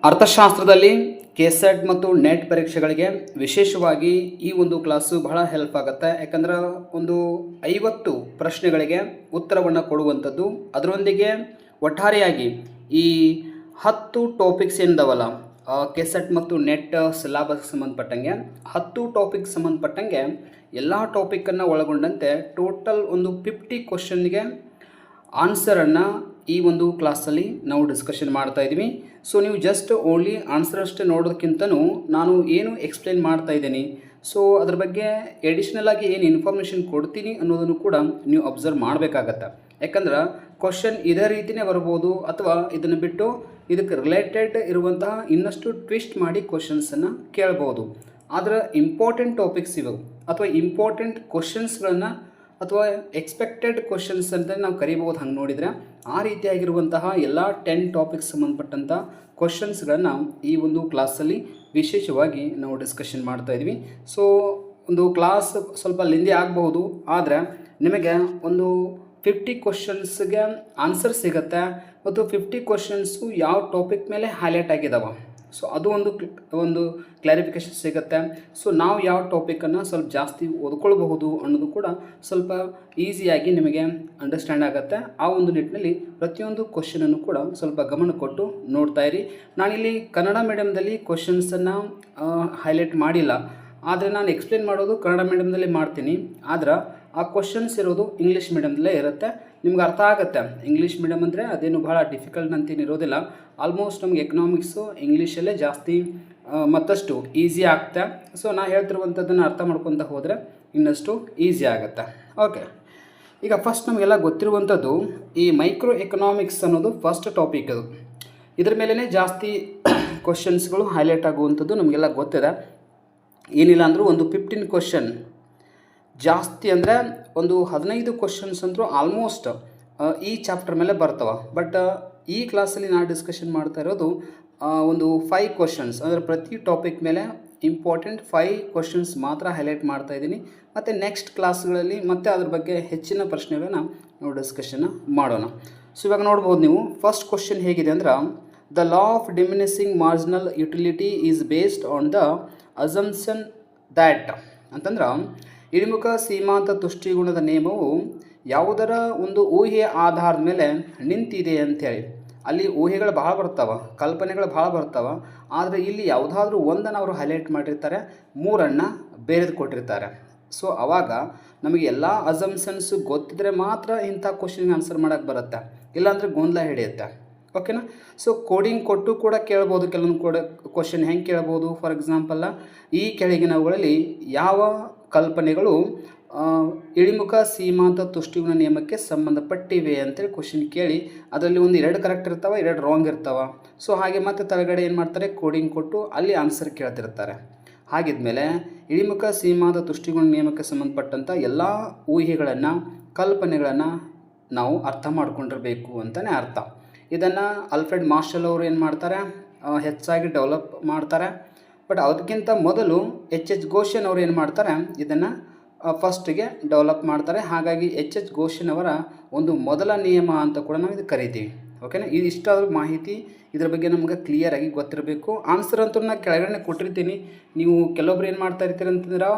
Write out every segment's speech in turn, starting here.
ಅರ್ಥಶಾಸ್ತ್ರದಲ್ಲಿ ಕೆಸೆಟ್ ಮತ್ತು ನೆಟ್ ಪರೀಕ್ಷೆಗಳಿಗೆ ವಿಶೇಷವಾಗಿ ಈ ಒಂದು ಕ್ಲಾಸು ಬಹಳ ಹೆಲ್ಪ್ ಆಗುತ್ತೆ. ಯಾಕಂದ್ರೆ ಒಂದು 50 ಪ್ರಶ್ನೆಗಳಿಗೆ ಉತ್ತರವನ್ನು ಕೊಡುವಂಥದ್ದು, ಅದರೊಂದಿಗೆ ಒಟ್ಟಾರೆಯಾಗಿ ಈ 10 ಟಾಪಿಕ್ಸ್ ಏನಿದಾವಲ್ಲ ಕೆಸೆಟ್ ಮತ್ತು ನೆಟ್ ಸಿಲಾಬಸ್ ಸಂಬಂಧಪಟ್ಟಂಗೆ 10 ಟಾಪಿಕ್ ಸಂಬಂಧಪಟ್ಟಂಗೆ ಎಲ್ಲ ಟಾಪಿಕ್ಕನ್ನು ಒಳಗೊಂಡಂತೆ ಟೋಟಲ್ ಒಂದು 50 ಕ್ವಶನ್ಗೆ ಆನ್ಸರನ್ನು ಈ ಒಂದು ಕ್ಲಾಸಲ್ಲಿ ನಾವು ಡಿಸ್ಕಷನ್ ಮಾಡ್ತಾ ಇದ್ದೀವಿ. ಸೊ ನೀವು ಜಸ್ಟ್ ಓನ್ಲಿ ಆನ್ಸರ್ ಅಷ್ಟೇ ನೋಡೋದಕ್ಕಿಂತನೂ ನಾನು ಏನು ಎಕ್ಸ್ಪ್ಲೇನ್ ಮಾಡ್ತಾ ಇದ್ದೀನಿ, ಸೊ ಅದ್ರ ಬಗ್ಗೆ ಎಡಿಷ್ನಲ್ ಆಗಿ ಏನು ಇನ್ಫಾರ್ಮೇಷನ್ ಕೊಡ್ತೀನಿ ಅನ್ನೋದನ್ನು ಕೂಡ ನೀವು ಅಬ್ಸರ್ವ್ ಮಾಡಬೇಕಾಗತ್ತೆ. ಯಾಕಂದ್ರೆ ಕ್ವಶನ್ ಇದೇ ರೀತಿಯೇ ಬರ್ಬೋದು, ಅಥವಾ ಇದನ್ನು ಬಿಟ್ಟು ಇದಕ್ಕೆ ರಿಲೇಟೆಡ್ ಇರುವಂತಹ ಇನ್ನಷ್ಟು ಟ್ವಿಸ್ಟ್ ಮಾಡಿ ಕ್ವಶನ್ಸನ್ನು ಕೇಳ್ಬೋದು. ಆದರೆ ಇಂಪಾರ್ಟೆಂಟ್ ಟಾಪಿಕ್ಸ್ ಇವು ಅಥವಾ ಇಂಪಾರ್ಟೆಂಟ್ ಕ್ವಶನ್ಸ್ಗಳನ್ನು ಅಥವಾ ಎಕ್ಸ್ಪೆಕ್ಟೆಡ್ ಕ್ವಶನ್ಸ್ ಅಂತ ನಾವು ಕರಿಬೋದು. ಹಂಗೆ ನೋಡಿದರೆ ಆ ರೀತಿಯಾಗಿರುವಂತಹ ಎಲ್ಲ 10 ಟಾಪಿಕ್ಸ್ ಸಂಬಂಧಪಟ್ಟಂಥ ಕ್ವಶನ್ಸ್ಗಳನ್ನು ಈ ಒಂದು ಕ್ಲಾಸಲ್ಲಿ ವಿಶೇಷವಾಗಿ ನಾವು ಡಿಸ್ಕಷನ್ ಮಾಡ್ತಾ ಇದ್ವಿ. ಸೊ ಒಂದು ಕ್ಲಾಸ್ ಸ್ವಲ್ಪ ಲೆಂದಿ ಆಗಬಹುದು, ಆದರೆ ನಿಮಗೆ ಒಂದು 50 ಕ್ವಶನ್ಸ್ಗೆ ಆನ್ಸರ್ ಸಿಗುತ್ತೆ ಮತ್ತು 50 ಕ್ವಶನ್ಸು ಯಾವ ಟಾಪಿಕ್ ಮೇಲೆ ಹೈಲೈಟ್ ಆಗಿದ್ದಾವೆ, ಸೊ ಅದು ಒಂದು ಕ್ಲಾರಿಫಿಕೇಷನ್ ಸಿಗುತ್ತೆ. ಸೊ ನಾವು ಯಾವ ಟಾಪಿಕನ್ನು ಸ್ವಲ್ಪ ಜಾಸ್ತಿ ಓದ್ಕೊಳ್ಬಹುದು ಅನ್ನೋದು ಕೂಡ ಸ್ವಲ್ಪ ಈಸಿಯಾಗಿ ನಿಮಗೆ ಅಂಡರ್ಸ್ಟ್ಯಾಂಡ್ ಆಗುತ್ತೆ. ಆ ಒಂದು ನಿಟ್ಟಿನಲ್ಲಿ ಪ್ರತಿಯೊಂದು ಕ್ವಶನನ್ನು ಕೂಡ ಸ್ವಲ್ಪ ಗಮನ ಕೊಟ್ಟು ನೋಡ್ತಾ ಇರಿ. ನಾನಿಲ್ಲಿ ಕನ್ನಡ ಮೀಡಿಯಮ್ದಲ್ಲಿ ಕ್ವಶನ್ಸನ್ನು ಹೈಲೈಟ್ ಮಾಡಿಲ್ಲ, ಆದರೆ ನಾನು ಎಕ್ಸ್ಪ್ಲೇನ್ ಮಾಡೋದು ಕನ್ನಡ ಮೀಡಿಯಮ್ದಲ್ಲಿ ಮಾಡ್ತೀನಿ. ಆದ್ರೆ ಆ ಕ್ವಶನ್ಸ್ ಇರೋದು ಇಂಗ್ಲೀಷ್ ಮೀಡಿಯಮ್ದಲ್ಲೇ ಇರುತ್ತೆ. ನಿಮ್ಗೆ ಅರ್ಥ ಆಗುತ್ತೆ. ಇಂಗ್ಲೀಷ್ ಮೀಡಿಯಮ್ ಅಂದರೆ ಅದೇನು ಭಾಳ ಡಿಫಿಕಲ್ಟ್ ಅಂತೇನು ಇರೋದಿಲ್ಲ. ಆಲ್ಮೋಸ್ಟ್ ನಮ್ಗೆ ಎಕನಾಮಿಕ್ಸು ಇಂಗ್ಲೀಷಲ್ಲೇ ಜಾಸ್ತಿ ಮತ್ತಷ್ಟು ಈಸಿ ಆಗುತ್ತೆ. ಸೊ ನಾ ಹೇಳ್ತಿರುವಂಥದ್ದನ್ನು ಅರ್ಥ ಮಾಡ್ಕೊತ ಹೋದರೆ ಇನ್ನಷ್ಟು ಈಸಿ ಆಗುತ್ತೆ. ಓಕೆ, ಈಗ ಫಸ್ಟ್ ನಮಗೆಲ್ಲ ಗೊತ್ತಿರುವಂಥದ್ದು ಈ ಮೈಕ್ರೋ ಎಕನಾಮಿಕ್ಸ್ ಅನ್ನೋದು ಫಸ್ಟ್ ಟಾಪಿಕ್. ಅದು ಇದ್ರ ಮೇಲೇ ಜಾಸ್ತಿ ಕ್ವಶನ್ಸ್ಗಳು ಹೈಲೈಟ್ ಆಗುವಂಥದ್ದು ನಮಗೆಲ್ಲ ಗೊತ್ತಿದೆ. ಏನಿಲ್ಲ ಅಂದರೂ ಒಂದು 15 ಕ್ವಶನ್ ಜಾಸ್ತಿ ಅಂದರೆ ಒಂದು 15 ಕ್ವಶನ್ಸ್ ಅಂದರೂ ಆಲ್ಮೋಸ್ಟ್ ಈ ಚಾಪ್ಟರ್ ಮೇಲೆ ಬರ್ತವೆ. ಬಟ್ ಈ ಕ್ಲಾಸಲ್ಲಿ ನಾನು ಡಿಸ್ಕಷನ್ ಮಾಡ್ತಾ ಇರೋದು ಒಂದು 5 ಕ್ವಶನ್ಸ್, ಅಂದರೆ ಪ್ರತಿ ಟಾಪಿಕ್ ಮೇಲೆ ಇಂಪಾರ್ಟೆಂಟ್ 5 ಕ್ವಶನ್ಸ್ ಮಾತ್ರ ಹೈಲೈಟ್ ಮಾಡ್ತಾ ಇದ್ದೀನಿ. ಮತ್ತು ನೆಕ್ಸ್ಟ್ ಕ್ಲಾಸ್ಗಳಲ್ಲಿ ಮತ್ತೆ ಅದ್ರ ಬಗ್ಗೆ ಹೆಚ್ಚಿನ ಪ್ರಶ್ನೆಗಳನ್ನು ನಾವು ಡಿಸ್ಕಷನ್ ಮಾಡೋಣ. ಸೊ ಇವಾಗ ನೋಡ್ಬೋದು ನೀವು ಫಸ್ಟ್ ಕ್ವಶನ್ ಹೇಗಿದೆ ಅಂದ್ರೆ, the law of diminishing marginal utility is based on the assumption that ಅಂತಂದ್ರೆ, ಇಳಿಮುಖ ಸೀಮಾಂತ ತುಷ್ಟಿಗುಣದ ನಿಯಮವು ಯಾವುದರ ಒಂದು ಊಹೆಯ ಆಧಾರದ ಮೇಲೆ ನಿಂತಿದೆ ಅಂಥೇಳಿ. ಅಲ್ಲಿ ಊಹೆಗಳು ಭಾಳ ಬರ್ತಾವೆ, ಕಲ್ಪನೆಗಳು ಭಾಳ ಬರ್ತಾವೆ, ಆದರೆ ಇಲ್ಲಿ ಯಾವುದಾದ್ರೂ ಒಂದನ್ನು ಅವರು ಹೈಲೈಟ್ ಮಾಡಿರ್ತಾರೆ, 3ಅನ್ನು ಬೇರೆದು ಕೊಟ್ಟಿರ್ತಾರೆ. ಸೊ ಆವಾಗ ನಮಗೆ ಎಲ್ಲ ಅಸಂಪ್ಷನ್ಸು ಗೊತ್ತಿದ್ರೆ ಮಾತ್ರ ಇಂಥ ಕ್ವಶನ್ಗೆ ಆನ್ಸರ್ ಮಾಡೋಕ್ಕೆ ಬರುತ್ತೆ, ಇಲ್ಲಾಂದರೆ ಗೊಂದಲ ಹಿಡಿಯುತ್ತೆ. ಓಕೆನಾ? ಸೊ ಕೋಡಿಂಗ್ ಕೊಟ್ಟು ಕೂಡ ಕೇಳ್ಬೋದು. ಕೆಲವೊಂದು ಕ್ವಶನ್ ಹೆಂಗೆ ಕೇಳ್ಬೋದು, ಫಾರ್ ಎಕ್ಸಾಂಪಲ್ಲ ಈ ಕೆಳಗಿನವುಗಳಲ್ಲಿ ಯಾವ ಕಲ್ಪನೆಗಳು ಇಳಿಮುಖ ಸೀಮಾಂತ ತುಷ್ಟಿಗುಣ ನಿಯಮಕ್ಕೆ ಸಂಬಂಧಪಟ್ಟಿವೆ ಅಂತೇಳಿ ಕ್ವಶನ್ ಕೇಳಿ ಅದರಲ್ಲಿ ಒಂದು 2 ಕರೆಕ್ಟ್ ಇರ್ತಾವೆ, 2 ರಾಂಗ್ ಇರ್ತಾವೆ. ಸೊ ಹಾಗೆ ಮತ್ತೆ ತಳಗಡೆ ಏನು ಮಾಡ್ತಾರೆ, ಕೋಡಿಂಗ್ ಕೊಟ್ಟು ಅಲ್ಲಿ ಆನ್ಸರ್ ಕೇಳ್ತಿರ್ತಾರೆ. ಹಾಗಿದ್ಮೇಲೆ ಇಳಿಮುಖ ಸೀಮಾಂತ ತುಷ್ಟಿಗುಣ ನಿಯಮಕ್ಕೆ ಸಂಬಂಧಪಟ್ಟಂಥ ಎಲ್ಲ ಊಹೆಗಳನ್ನು ಕಲ್ಪನೆಗಳನ್ನು ನಾವು ಅರ್ಥ ಮಾಡ್ಕೊಂಡಿರಬೇಕು ಅಂತಲೇ ಅರ್ಥ. ಇದನ್ನು ಆಲ್ಫ್ರೆಡ್ ಮಾರ್ಷಲ್ ಅವರು ಏನು ಮಾಡ್ತಾರೆ, ಹೆಚ್ಚಾಗಿ ಡೆವಲಪ್ ಮಾಡ್ತಾರೆ. ಬಟ್ ಅದಕ್ಕಿಂತ ಮೊದಲು H.H. ಗೋಷನ್ ಅವರು ಏನು ಮಾಡ್ತಾರೆ, ಇದನ್ನು ಫಸ್ಟಿಗೆ ಡೆವಲಪ್ ಮಾಡ್ತಾರೆ. ಹಾಗಾಗಿ H.H. ಗೋಷನ್ ಅವರ ಒಂದು ಮೊದಲ ನಿಯಮ ಅಂತ ಕೂಡ ನಾವು ಇದು ಕರಿತೀವಿ. ಓಕೆನಾ? ಇಷ್ಟಾದ್ರೂ ಮಾಹಿತಿ ಇದ್ರ ಬಗ್ಗೆ ನಮ್ಗೆ ಕ್ಲಿಯರಾಗಿ ಗೊತ್ತಿರಬೇಕು. ಆನ್ಸರ್ ಅಂತೂ ನಾನು ಕೆಳಗಡೆ ಕೊಟ್ಟಿರ್ತೀನಿ. ನೀವು ಕೆಲವೊಬ್ರು ಏನು ಮಾಡ್ತಾ ಇರ್ತೀರಿ ಅಂತಂದ್ರೆ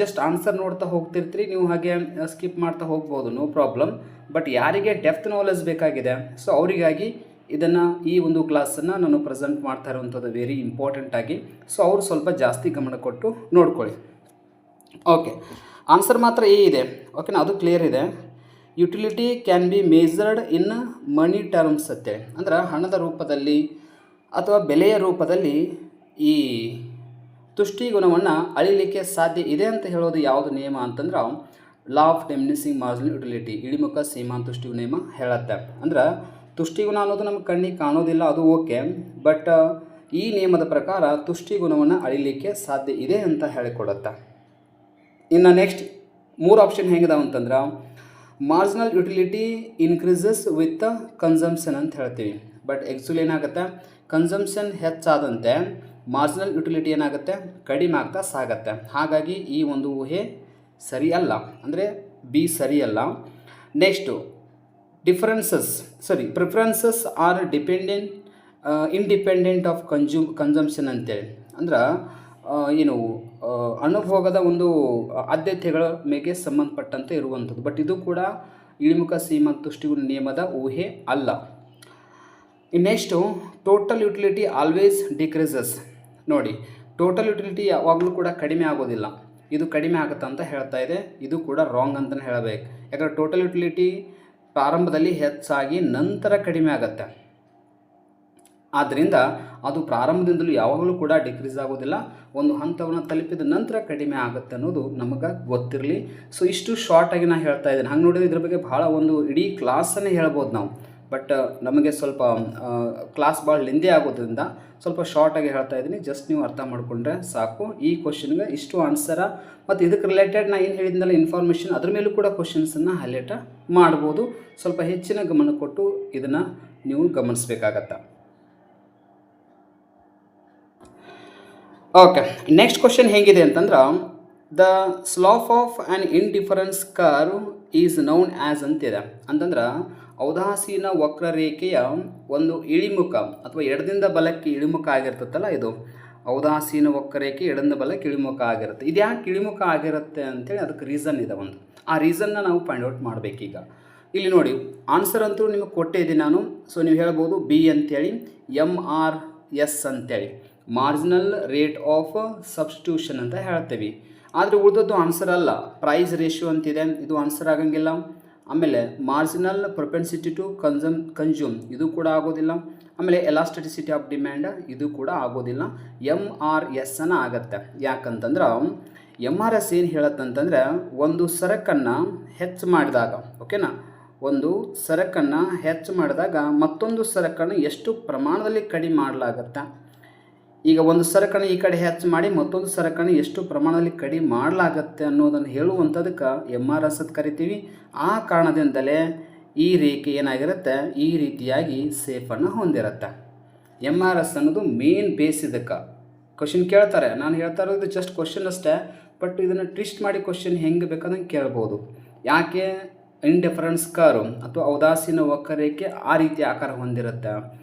ಜಸ್ಟ್ ಆನ್ಸರ್ ನೋಡ್ತಾ ಹೋಗ್ತಿರ್ತೀರಿ, ನೀವು ಹಾಗೆ ಸ್ಕಿಪ್ ಮಾಡ್ತಾ ಹೋಗ್ಬೋದು, ನೋ ಪ್ರಾಬ್ಲಮ್. ಬಟ್ ಯಾರಿಗೆ ಡೆಪ್ತ್ ನಾಲೆಜ್ ಬೇಕಾಗಿದೆ, ಸೊ ಅವರಿಗಾಗಿ ಇದನ್ನು ಈ ಒಂದು ಕ್ಲಾಸನ್ನು ನಾನು ಪ್ರೆಸೆಂಟ್ ಮಾಡ್ತಾ ಇರುವಂಥದ್ದು ವೆರಿ ಇಂಪಾರ್ಟೆಂಟಾಗಿ. ಸೊ ಅವರು ಸ್ವಲ್ಪ ಜಾಸ್ತಿ ಗಮನ ಕೊಟ್ಟು ನೋಡ್ಕೊಳ್ಳಿ. ಓಕೆ, ಆನ್ಸರ್ ಮಾತ್ರ ಎ ಇದೆ. ಓಕೆನಾ? ಅದು ಕ್ಲಿಯರ್ ಇದೆ. Utility can be measured in money terms ಅಂತೇಳಿ, ಅಂದ್ರೆ ಹಣದ ರೂಪದಲ್ಲಿ ಅಥವಾ ಬೆಲೆಯ ರೂಪದಲ್ಲಿ ಈ ತುಷ್ಟಿಗುಣವನ್ನು ಅಳಿಲಿಕ್ಕೆ ಸಾಧ್ಯ ಇದೆ ಅಂತ ಹೇಳೋದು ಯಾವುದು ನಿಯಮ ಅಂತಂದ್ರೆ, law of diminishing marginal utility, ಇಳಿಮುಖ ಸೀಮಾಂತ ತುಷ್ಟಿಗುಣ ನಿಯಮ ಹೇಳುತ್ತೆ. ಅಂದ್ರೆ ತುಷ್ಟಿಗುಣ ಅನ್ನೋದು ನಮಗೆ ಕಣ್ಣಿಗೆ ಕಾಣೋದಿಲ್ಲ, ಅದು ಓಕೆ. ಬಟ್ ಈ ನಿಯಮದ ಪ್ರಕಾರ ತುಷ್ಟಿಗುಣವನ್ನು ಅಳಿಲಿಕ್ಕೆ ಸಾಧ್ಯ ಇದೆ ಅಂತ ಹೇಳಿಕೊಡುತ್ತೆ. ಇನ್ನು ನೆಕ್ಸ್ಟ್ 3 ಆಪ್ಷನ್ ಹೆಂಗಿದಾವೆ ಅಂತಂದ್ರೆ, marginal utility increases with consumption ಅಂತ ಹೇಳ್ತೀವಿ. ಬಟ್ ಆ್ಯಕ್ಚುಲಿ ಏನಾಗುತ್ತೆ, ಕನ್ಸಂಪ್ಷನ್ ಹೆಚ್ಚಾದಂತೆ ಮಾರ್ಜಿನಲ್ ಯುಟಿಲಿಟಿ ಏನಾಗುತ್ತೆ, ಕಡಿಮೆ ಆಗ್ತಾ ಸಾಗತ್ತೆ. ಹಾಗಾಗಿ ಈ ಒಂದು ಊಹೆ ಸರಿಯಲ್ಲ, ಅಂದರೆ ಬಿ ಸರಿಯಲ್ಲ. Next preferences are dependent independent of consumption ಅಂತೇಳಿ ಅಂದ್ರೆ ಏನು ಅನುಭೋಗದ ಒಂದು ಆದ್ಯತೆಗಳ ಮೇಲೆ ಸಂಬಂಧಪಟ್ಟಂತೆ ಇರುವಂಥದ್ದು. ಬಟ್ ಇದು ಕೂಡ ಇಳಿಮುಖ ಸೀಮಾಂತ ತುಷ್ಟಿಗುಣ ನಿಯಮದ ಊಹೆ ಅಲ್ಲ. Next total utility always decreases. ನೋಡಿ, ಟೋಟಲ್ ಯುಟಿಲಿಟಿ ಯಾವಾಗಲೂ ಕೂಡ ಕಡಿಮೆ ಆಗೋದಿಲ್ಲ, ಇದು ಕಡಿಮೆ ಆಗುತ್ತೆ ಅಂತ ಹೇಳ್ತಾ ಇದೆ. ಇದು ಕೂಡ ರಾಂಗ್ ಅಂತಲೇ ಹೇಳಬೇಕು. ಯಾಕಂದರೆ ಟೋಟಲ್ ಯುಟಿಲಿಟಿ ಪ್ರಾರಂಭದಲ್ಲಿ ಹೆಚ್ಚಾಗಿ ನಂತರ ಕಡಿಮೆ ಆಗುತ್ತೆ. ಆದ್ದರಿಂದ ಅದು ಪ್ರಾರಂಭದಿಂದಲೂ ಯಾವಾಗಲೂ ಕೂಡ ಡಿಕ್ರೀಸ್ ಆಗೋದಿಲ್ಲ, ಒಂದು ಹಂತವನ್ನು ತಲುಪಿದ ನಂತರ ಕಡಿಮೆ ಆಗುತ್ತೆ ಅನ್ನೋದು ನಮಗೆ ಗೊತ್ತಿರಲಿ. ಸೊ ಇಷ್ಟು ಶಾರ್ಟಾಗಿ ನಾನು ಹೇಳ್ತಾ ಇದ್ದೀನಿ. ಹಂಗೆ ನೋಡಿದ್ರೆ ಇದ್ರ ಬಗ್ಗೆ ಭಾಳ ಒಂದು ಇಡೀ ಕ್ಲಾಸನ್ನೇ ಹೇಳ್ಬೋದು ನಾವು. ಬಟ್ ನಮಗೆ ಸ್ವಲ್ಪ ಕ್ಲಾಸ್ ಭಾಳ ಲೆಂದಿ ಆಗೋದ್ರಿಂದ ಸ್ವಲ್ಪ ಶಾರ್ಟಾಗಿ ಹೇಳ್ತಾ ಇದ್ದೀನಿ. ಜಸ್ಟ್ ನೀವು ಅರ್ಥ ಮಾಡಿಕೊಂಡ್ರೆ ಸಾಕು. ಈ ಕ್ವಶನ್ಗೆ ಇಷ್ಟು ಆನ್ಸರ ಮತ್ತು ಇದಕ್ಕೆ ರಿಲೇಟೆಡ್ ನಾನು ಏನು ಹೇಳಿದ್ನಲ್ಲ ಇನ್ಫಾರ್ಮೇಷನ್, ಅದ್ರ ಮೇಲೂ ಕೂಡ ಕ್ವಶನ್ಸನ್ನು ಹೈಲೈಟ್ ಮಾಡ್ಬೋದು. ಸ್ವಲ್ಪ ಹೆಚ್ಚಿನ ಗಮನ ಕೊಟ್ಟು ಇದನ್ನು ನೀವು ಗಮನಿಸಬೇಕಾಗತ್ತೆ. ಓಕೆ, ನೆಕ್ಸ್ಟ್ ಕ್ವಶನ್ ಹೇಗಿದೆ ಅಂತಂದ್ರೆ, the slap of an indifference curve is known as ಅಂತಿದೆ. ಅಂತಂದ್ರೆ ಔದಾಸೀನ ವಕ್ರರೇಖೆಯ ಒಂದು ಇಳಿಮುಖ ಅಥವಾ ಎಡದಿಂದ ಬಲಕ್ಕೆ ಇಳಿಮುಖ ಆಗಿರ್ತದಲ್ಲ, ಇದು ಔದಾಸೀನ ವಕ್ರರೇಖೆ ಎಡದಿಂದ ಬಲಕ್ಕೆ ಇಳಿಮುಖ ಆಗಿರುತ್ತೆ. ಇದು ಯಾಕೆ ಇಳಿಮುಖ ಆಗಿರುತ್ತೆ ಅಂತೇಳಿ ಅದಕ್ಕೆ ರೀಸನ್ ಇದೆ ಒಂದು. ಆ ರೀಸನ್ನ ನಾವು ಫೈಂಡ್ ಔಟ್ ಮಾಡಬೇಕೀಗ. ಇಲ್ಲಿ ನೋಡಿ, ಆನ್ಸರ್ ಅಂತೂ ನಿಮಗೆ ಕೊಟ್ಟೇ ಇದ್ದೀನಿ ನಾನು. ಸೊ ನೀವು ಹೇಳ್ಬೋದು ಬಿ ಅಂತೇಳಿ, MRS ಅಂತೇಳಿ, ಮಾರ್ಜಿನಲ್ ರೇಟ್ ಆಫ್ ಸಬ್ಸ್ಟಿಟ್ಯೂಷನ್ ಅಂತ ಹೇಳ್ತೀವಿ. ಆದರೆ ಉಳಿದದ್ದು ಆನ್ಸರ್ ಅಲ್ಲ. ಪ್ರೈಸ್ ರೇಷಿಯೋ ಅಂತಿದೆ, ಇದು ಆನ್ಸರ್ ಆಗಂಗಿಲ್ಲ. ಆಮೇಲೆ ಮಾರ್ಜಿನಲ್ ಪ್ರೊಪೆನ್ಸಿಟಿ ಟು ಕನ್ಸ್ಯೂಮ್ ಇದು ಕೂಡ ಆಗೋದಿಲ್ಲ. ಆಮೇಲೆ ಎಲಾಸ್ಟಿಸಿಟಿ ಆಫ್ ಡಿಮ್ಯಾಂಡ್ ಇದು ಕೂಡ ಆಗೋದಿಲ್ಲ. MRS ಅನ್ನ ಆಗತ್ತೆ. ಯಾಕಂತಂದ್ರೆ MRS ಏನು ಹೇಳತ್ತಂತಂದರೆ, ಒಂದು ಸರಕನ್ನು ಹೆಚ್ಚು ಮಾಡಿದಾಗ, ಓಕೆನಾ, ಒಂದು ಸರಕನ್ನು ಹೆಚ್ಚು ಮಾಡಿದಾಗ ಮತ್ತೊಂದು ಸರಕನ್ನು ಎಷ್ಟು ಪ್ರಮಾಣದಲ್ಲಿ ಕಡಿಮೆ ಮಾಡಲಾಗತ್ತೆ. ಈಗ ಒಂದು ಸರಕನ್ನು ಈ ಕಡೆ ಹೆಚ್ಚು ಮಾಡಿ ಮತ್ತೊಂದು ಸರಕನ್ನು ಎಷ್ಟು ಪ್ರಮಾಣದಲ್ಲಿ ಕಡಿಮೆ ಮಾಡಲಾಗತ್ತೆ ಅನ್ನೋದನ್ನು ಹೇಳುವಂಥದಕ್ಕೆ MRS ಅಂತ ಕರಿತೀವಿ. ಆ ಕಾರಣದಿಂದಲೇ ಈ ರೇಖೆ ಏನಾಗಿರುತ್ತೆ, ಈ ರೀತಿಯಾಗಿ ಸೇಫನ್ನು ಹೊಂದಿರುತ್ತೆ. MRS ಅನ್ನೋದು ಮೇನ್ ಬೇಸ್. ಇದಕ್ಕೆ ಕ್ವಶನ್ ಕೇಳ್ತಾರೆ, ನಾನು ಹೇಳ್ತಾ ಇರೋದು ಜಸ್ಟ್ ಕ್ವಶನ್ ಅಷ್ಟೇ. ಬಟ್ ಇದನ್ನು ಟ್ವಿಸ್ಟ್ ಮಾಡಿ ಕ್ವಶನ್ ಹೆಂಗೆ ಬೇಕಾದಂಗೆ ಕೇಳ್ಬೋದು. ಯಾಕೆ ಇಂಡಿಫರೆನ್ಸ್ ಕರ್ವ್ ಅಥವಾ ಔದಾಸೀನ ವಕ್ರರೇಖೆ ಆ ರೀತಿ ಆಕಾರ ಹೊಂದಿರುತ್ತೆ,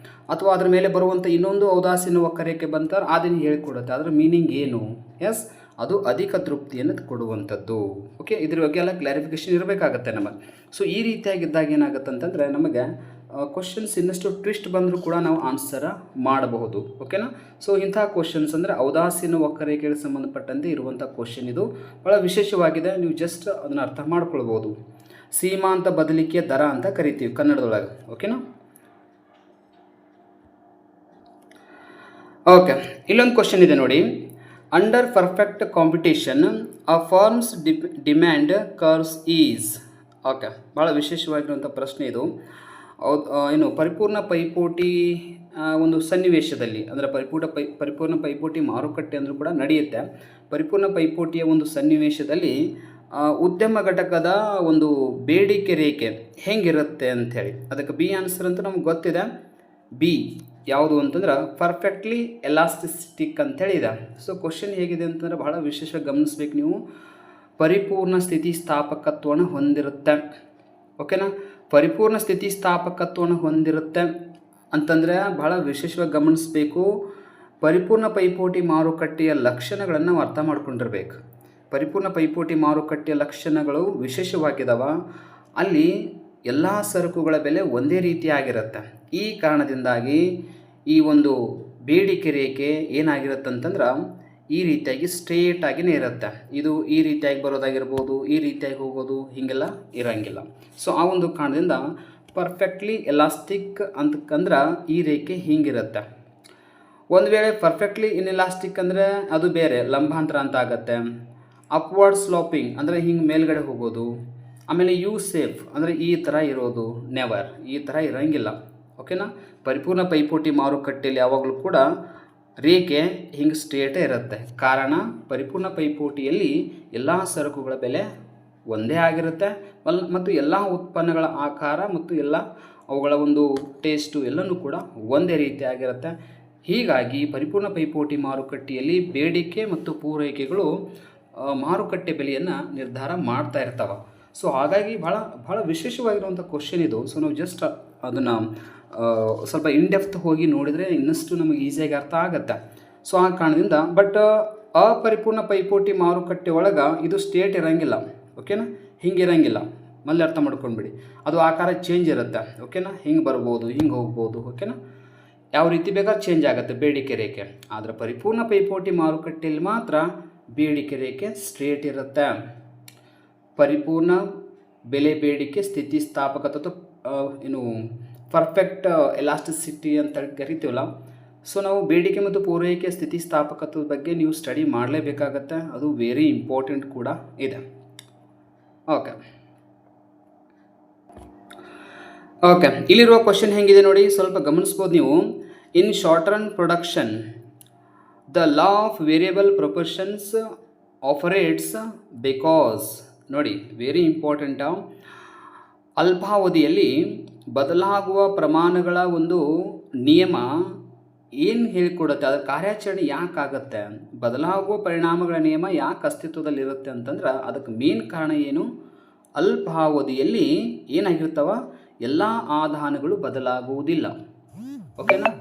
ಅಥವಾ ಅದರ ಮೇಲೆ ಬರುವಂಥ ಇನ್ನೊಂದು ಔದಾಸೀನ ವಕ್ರರೇಖೆ ಬಂತಾರೆ ಅದನ್ನು ಹೇಳಿಕೊಡುತ್ತೆ. ಅದರ ಮೀನಿಂಗ್ ಏನು? ಎಸ್, ಅದು ಅಧಿಕ ತೃಪ್ತಿಯನ್ನು ಕೊಡುವಂಥದ್ದು. ಓಕೆ, ಇದ್ರ ಬಗ್ಗೆ ಎಲ್ಲ ಕ್ಲಾರಿಫಿಕೇಷನ್ ಇರಬೇಕಾಗತ್ತೆ ನಮಗೆ. ಸೊ ಈ ರೀತಿಯಾಗಿದ್ದಾಗ ಏನಾಗುತ್ತೆ ಅಂತಂದರೆ ನಮಗೆ ಕ್ವಶನ್ಸ್ ಇನ್ನಷ್ಟು ಟ್ವಿಸ್ಟ್ ಬಂದರೂ ಕೂಡ ನಾವು ಆನ್ಸರ್ ಮಾಡಬಹುದು. ಓಕೆನಾ. ಸೊ ಇಂಥ ಕ್ವಶನ್ಸ್ ಅಂದರೆ ಔದಾಸೀನ ವಕ್ರರೇಖೆಗೆ ಸಂಬಂಧಪಟ್ಟಂತೆ ಇರುವಂಥ ಕ್ವಶನ್ ಇದು ಭಾಳ ವಿಶೇಷವಾಗಿದೆ. ನೀವು ಜಸ್ಟ್ ಅದನ್ನು ಅರ್ಥ ಮಾಡ್ಕೊಳ್ಬೋದು. ಸೀಮಾಂತ ಬದಲಿಕೆ ದರ ಅಂತ ಕರಿತೀವಿ ಕನ್ನಡದೊಳಗೆ. ಓಕೆನಾ. ಓಕೆ, ಇಲ್ಲೊಂದು ಕ್ವಶನ್ ಇದೆ ನೋಡಿ. Under perfect competition a firms demand curves is. Okay, ಭಾಳ ವಿಶೇಷವಾಗಿರುವಂಥ ಪ್ರಶ್ನೆ ಇದು. ಏನು ಪರಿಪೂರ್ಣ ಪೈಪೋಟಿ ಒಂದು ಸನ್ನಿವೇಶದಲ್ಲಿ, ಅಂದರೆ ಪರಿಪೂರ್ಣ ಪೈಪೋಟಿ ಮಾರುಕಟ್ಟೆ ಅಂದರೂ ಕೂಡ ನಡೆಯುತ್ತೆ. ಪರಿಪೂರ್ಣ ಪೈಪೋಟಿಯ ಒಂದು ಸನ್ನಿವೇಶದಲ್ಲಿ ಉದ್ಯಮ ಘಟಕದ ಒಂದು ಬೇಡಿಕೆ ರೇಖೆ ಹೆಂಗಿರುತ್ತೆ ಅಂಥೇಳಿ, ಅದಕ್ಕೆ ಬಿ ಆನ್ಸರ್ ಅಂತ ನಮ್ಗೆ ಗೊತ್ತಿದೆ. ಬಿ ಯಾವುದು ಅಂತಂದ್ರೆ ಪರ್ಫೆಕ್ಟ್ಲಿ ಎಲಾಸ್ಟಿಸ್ಟಿಕ್ ಅಂತೇಳಿ ಇದೆ. ಸೊ ಕ್ವಶನ್ ಹೇಗಿದೆ ಅಂತಂದರೆ ಭಾಳ ವಿಶೇಷವಾಗಿ ಗಮನಿಸ್ಬೇಕು ನೀವು. ಪರಿಪೂರ್ಣ ಸ್ಥಿತಿಸ್ಥಾಪಕತ್ವವನ್ನು ಹೊಂದಿರುತ್ತೆ. ಓಕೆನಾ. ಪರಿಪೂರ್ಣ ಸ್ಥಿತಿಸ್ಥಾಪಕತ್ವವನ್ನು ಹೊಂದಿರುತ್ತೆ ಅಂತಂದರೆ ಭಾಳ ವಿಶೇಷವಾಗಿ ಗಮನಿಸಬೇಕು. ಪರಿಪೂರ್ಣ ಪೈಪೋಟಿ ಮಾರುಕಟ್ಟೆಯ ಲಕ್ಷಣಗಳನ್ನು ನಾವು ಅರ್ಥ ಮಾಡ್ಕೊಂಡಿರ್ಬೇಕು. ಪರಿಪೂರ್ಣ ಪೈಪೋಟಿ ಮಾರುಕಟ್ಟೆಯ ಲಕ್ಷಣಗಳು ವಿಶೇಷವಾಗಿದ್ದಾವೆ. ಅಲ್ಲಿ ಎಲ್ಲ ಸರಕುಗಳ ಬೆಲೆ ಒಂದೇ ರೀತಿಯಾಗಿರುತ್ತೆ. ಈ ಕಾರಣದಿಂದಾಗಿ ಈ ಒಂದು ಬೇಡಿಕೆ ರೇಖೆ ಏನಾಗಿರುತ್ತೆ ಅಂತಂದ್ರೆ ಈ ರೀತಿಯಾಗಿ ಸ್ಟ್ರೇಟ್ ಆಗಿನೇ ಇರುತ್ತೆ. ಇದು ಈ ರೀತಿಯಾಗಿ ಬರೋದಾಗಿರ್ಬೋದು, ಈ ರೀತಿಯಾಗಿ ಹೋಗೋದು, ಹೀಗೆಲ್ಲ ಇರೋಂಗಿಲ್ಲ. ಸೊ ಆ ಒಂದು ಕಾರಣದಿಂದ ಪರ್ಫೆಕ್ಟ್ಲಿ ಎಲಾಸ್ಟಿಕ್ ಅಂತಕ್ಕಂದ್ರೆ ಈ ರೇಖೆ ಹಿಂಗಿರುತ್ತೆ. ಒಂದು ವೇಳೆ ಪರ್ಫೆಕ್ಟ್ಲಿ ಇನ್ಎಲಾಸ್ಟಿಕ್ ಅಂದರೆ ಅದು ಬೇರೆ, ಲಂಬಾಂತರ ಅಂತ ಆಗುತ್ತೆ. ಅಪ್ವರ್ಡ್ ಸ್ಲೋಪಿಂಗ್ ಅಂದರೆ ಹಿಂಗೆ ಮೇಲ್ಗಡೆ ಹೋಗೋದು. ಆಮೇಲೆ ಯು ಸೇಫ್ ಅಂದರೆ ಈ ಥರ ಇರೋದು, ನೆವರ್ ಈ ಥರ ಇರೋಂಗಿಲ್ಲ. ಓಕೆನಾ. ಪರಿಪೂರ್ಣ ಪೈಪೋಟಿ ಮಾರುಕಟ್ಟೆಯಲ್ಲಿ ಯಾವಾಗಲೂ ಕೂಡ ರೇಖೆ ಹಿಂಗೆ ಸ್ಟ್ರೇಟೇ ಇರುತ್ತೆ. ಕಾರಣ ಪರಿಪೂರ್ಣ ಪೈಪೋಟಿಯಲ್ಲಿ ಎಲ್ಲ ಸರಕುಗಳ ಬೆಲೆ ಒಂದೇ ಆಗಿರುತ್ತೆ ಮತ್ತು ಎಲ್ಲ ಉತ್ಪನ್ನಗಳ ಆಕಾರ ಮತ್ತು ಎಲ್ಲ ಅವುಗಳ ಒಂದು ಟೇಸ್ಟು ಎಲ್ಲನೂ ಕೂಡ ಒಂದೇ ರೀತಿಯಾಗಿರುತ್ತೆ. ಹೀಗಾಗಿ ಪರಿಪೂರ್ಣ ಪೈಪೋಟಿ ಮಾರುಕಟ್ಟೆಯಲ್ಲಿ ಬೇಡಿಕೆ ಮತ್ತು ಪೂರೈಕೆಗಳು ಮಾರುಕಟ್ಟೆ ಬೆಲೆಯನ್ನು ನಿರ್ಧಾರ ಮಾಡ್ತಾ ಇರ್ತವೆ. ಸೊ ಹಾಗಾಗಿ ಭಾಳ ವಿಶೇಷವಾಗಿರುವಂಥ ಕ್ವಶನ್ ಇದು. ಸೊ ನಾವು ಜಸ್ಟ್ ಅದನ್ನು ಸ್ವಲ್ಪ ಇನ್ಡೆಪ್ತ್ ಹೋಗಿ ನೋಡಿದರೆ ಇನ್ನಷ್ಟು ನಮಗೆ ಈಸಿಯಾಗಿ ಅರ್ಥ ಆಗುತ್ತೆ. ಸೊ ಆ ಕಾರಣದಿಂದ ಬಟ್ ಅಪರಿಪೂರ್ಣ ಪೈಪೋಟಿ ಮಾರುಕಟ್ಟೆ ಒಳಗೆ ಇದು ಸ್ಟೇಟ್ ಇರೋಂಗಿಲ್ಲ, ಓಕೆನಾ, ಹಿಂಗೆ ಇರೋಂಗಿಲ್ಲ. ಮళ్ళీ ಅರ್ಥ ಮಾಡ್ಕೊಂಡ್ಬಿಡಿ, ಅದು ಆಕಾರ ಚೇಂಜ್ ಇರುತ್ತೆ, ಓಕೆನಾ, ಹಿಂಗೆ ಬರ್ಬೋದು, ಹಿಂಗೆ ಹೋಗ್ಬೋದು, ಓಕೆನಾ, ಯಾವ ರೀತಿ ಬೇಕಾದ್ರೆ ಚೇಂಜ್ ಆಗುತ್ತೆ ಬೇಡಿಕೆ ರೇಖೆ. ಆದರೆ ಪರಿಪೂರ್ಣ ಪೈಪೋಟಿ ಮಾರುಕಟ್ಟೆಯಲ್ಲಿ ಮಾತ್ರ ಬೇಡಿಕೆ ರೇಖೆ ಸ್ಟ್ರೇಟ್ ಇರುತ್ತೆ. ಪರಿಪೂರ್ಣ ಬೆಲೆ ಬೇಡಿಕೆ ಸ್ಥಿತಿಸ್ಥಾಪಕತೆ ಏನು ಪರ್ಫೆಕ್ಟ್ ಎಲಾಸ್ಟಿಸಿಟಿ ಅಂತ ಕರಿತೀವಲ್ಲ. ಸೊ ನಾವು ಬೇಡಿಕೆ ಮತ್ತು ಪೂರೈಕೆ ಸ್ಥಿತಿಸ್ಥಾಪಕತ್ವದ ಬಗ್ಗೆ ನೀವು ಸ್ಟಡಿ ಮಾಡಲೇಬೇಕಾಗತ್ತೆ, ಅದು ವೆರಿ ಇಂಪಾರ್ಟೆಂಟ್ ಕೂಡ ಇದೆ. ಓಕೆ ಓಕೆ ಇಲ್ಲಿರುವ ಕ್ವಶನ್ ಹೆಂಗಿದೆ ನೋಡಿ, ಸ್ವಲ್ಪ ಗಮನಿಸ್ಬೋದು ನೀವು. In short run production the law of variable proportions operates because, ನೋಡಿ ವೆರಿ ಇಂಪಾರ್ಟೆಂಟ್. ಅಲ್ಪಾವಧಿಯಲ್ಲಿ ಬದಲಾಗುವ ಪ್ರಮಾಣಗಳ ಒಂದು ನಿಯಮ ಏನು ಹೇಳಿಕೊಡುತ್ತೆ, ಅದರ ಕಾರ್ಯಾಚರಣೆ ಯಾಕಾಗತ್ತೆ, ಬದಲಾಗುವ ಪರಿಣಾಮಗಳ ನಿಯಮ ಯಾಕೆ ಅಸ್ತಿತ್ವದಲ್ಲಿರುತ್ತೆ ಅಂತಂದ್ರೆ ಅದಕ್ಕೆ ಮೇನ್ ಕಾರಣ ಏನು, ಅಲ್ಪಾವಧಿಯಲ್ಲಿ ಏನಾಗಿರ್ತಾವ, ಎಲ್ಲ ಆದಾನಗಳು ಬದಲಾಗುವುದಿಲ್ಲ, ಓಕೆನಾ.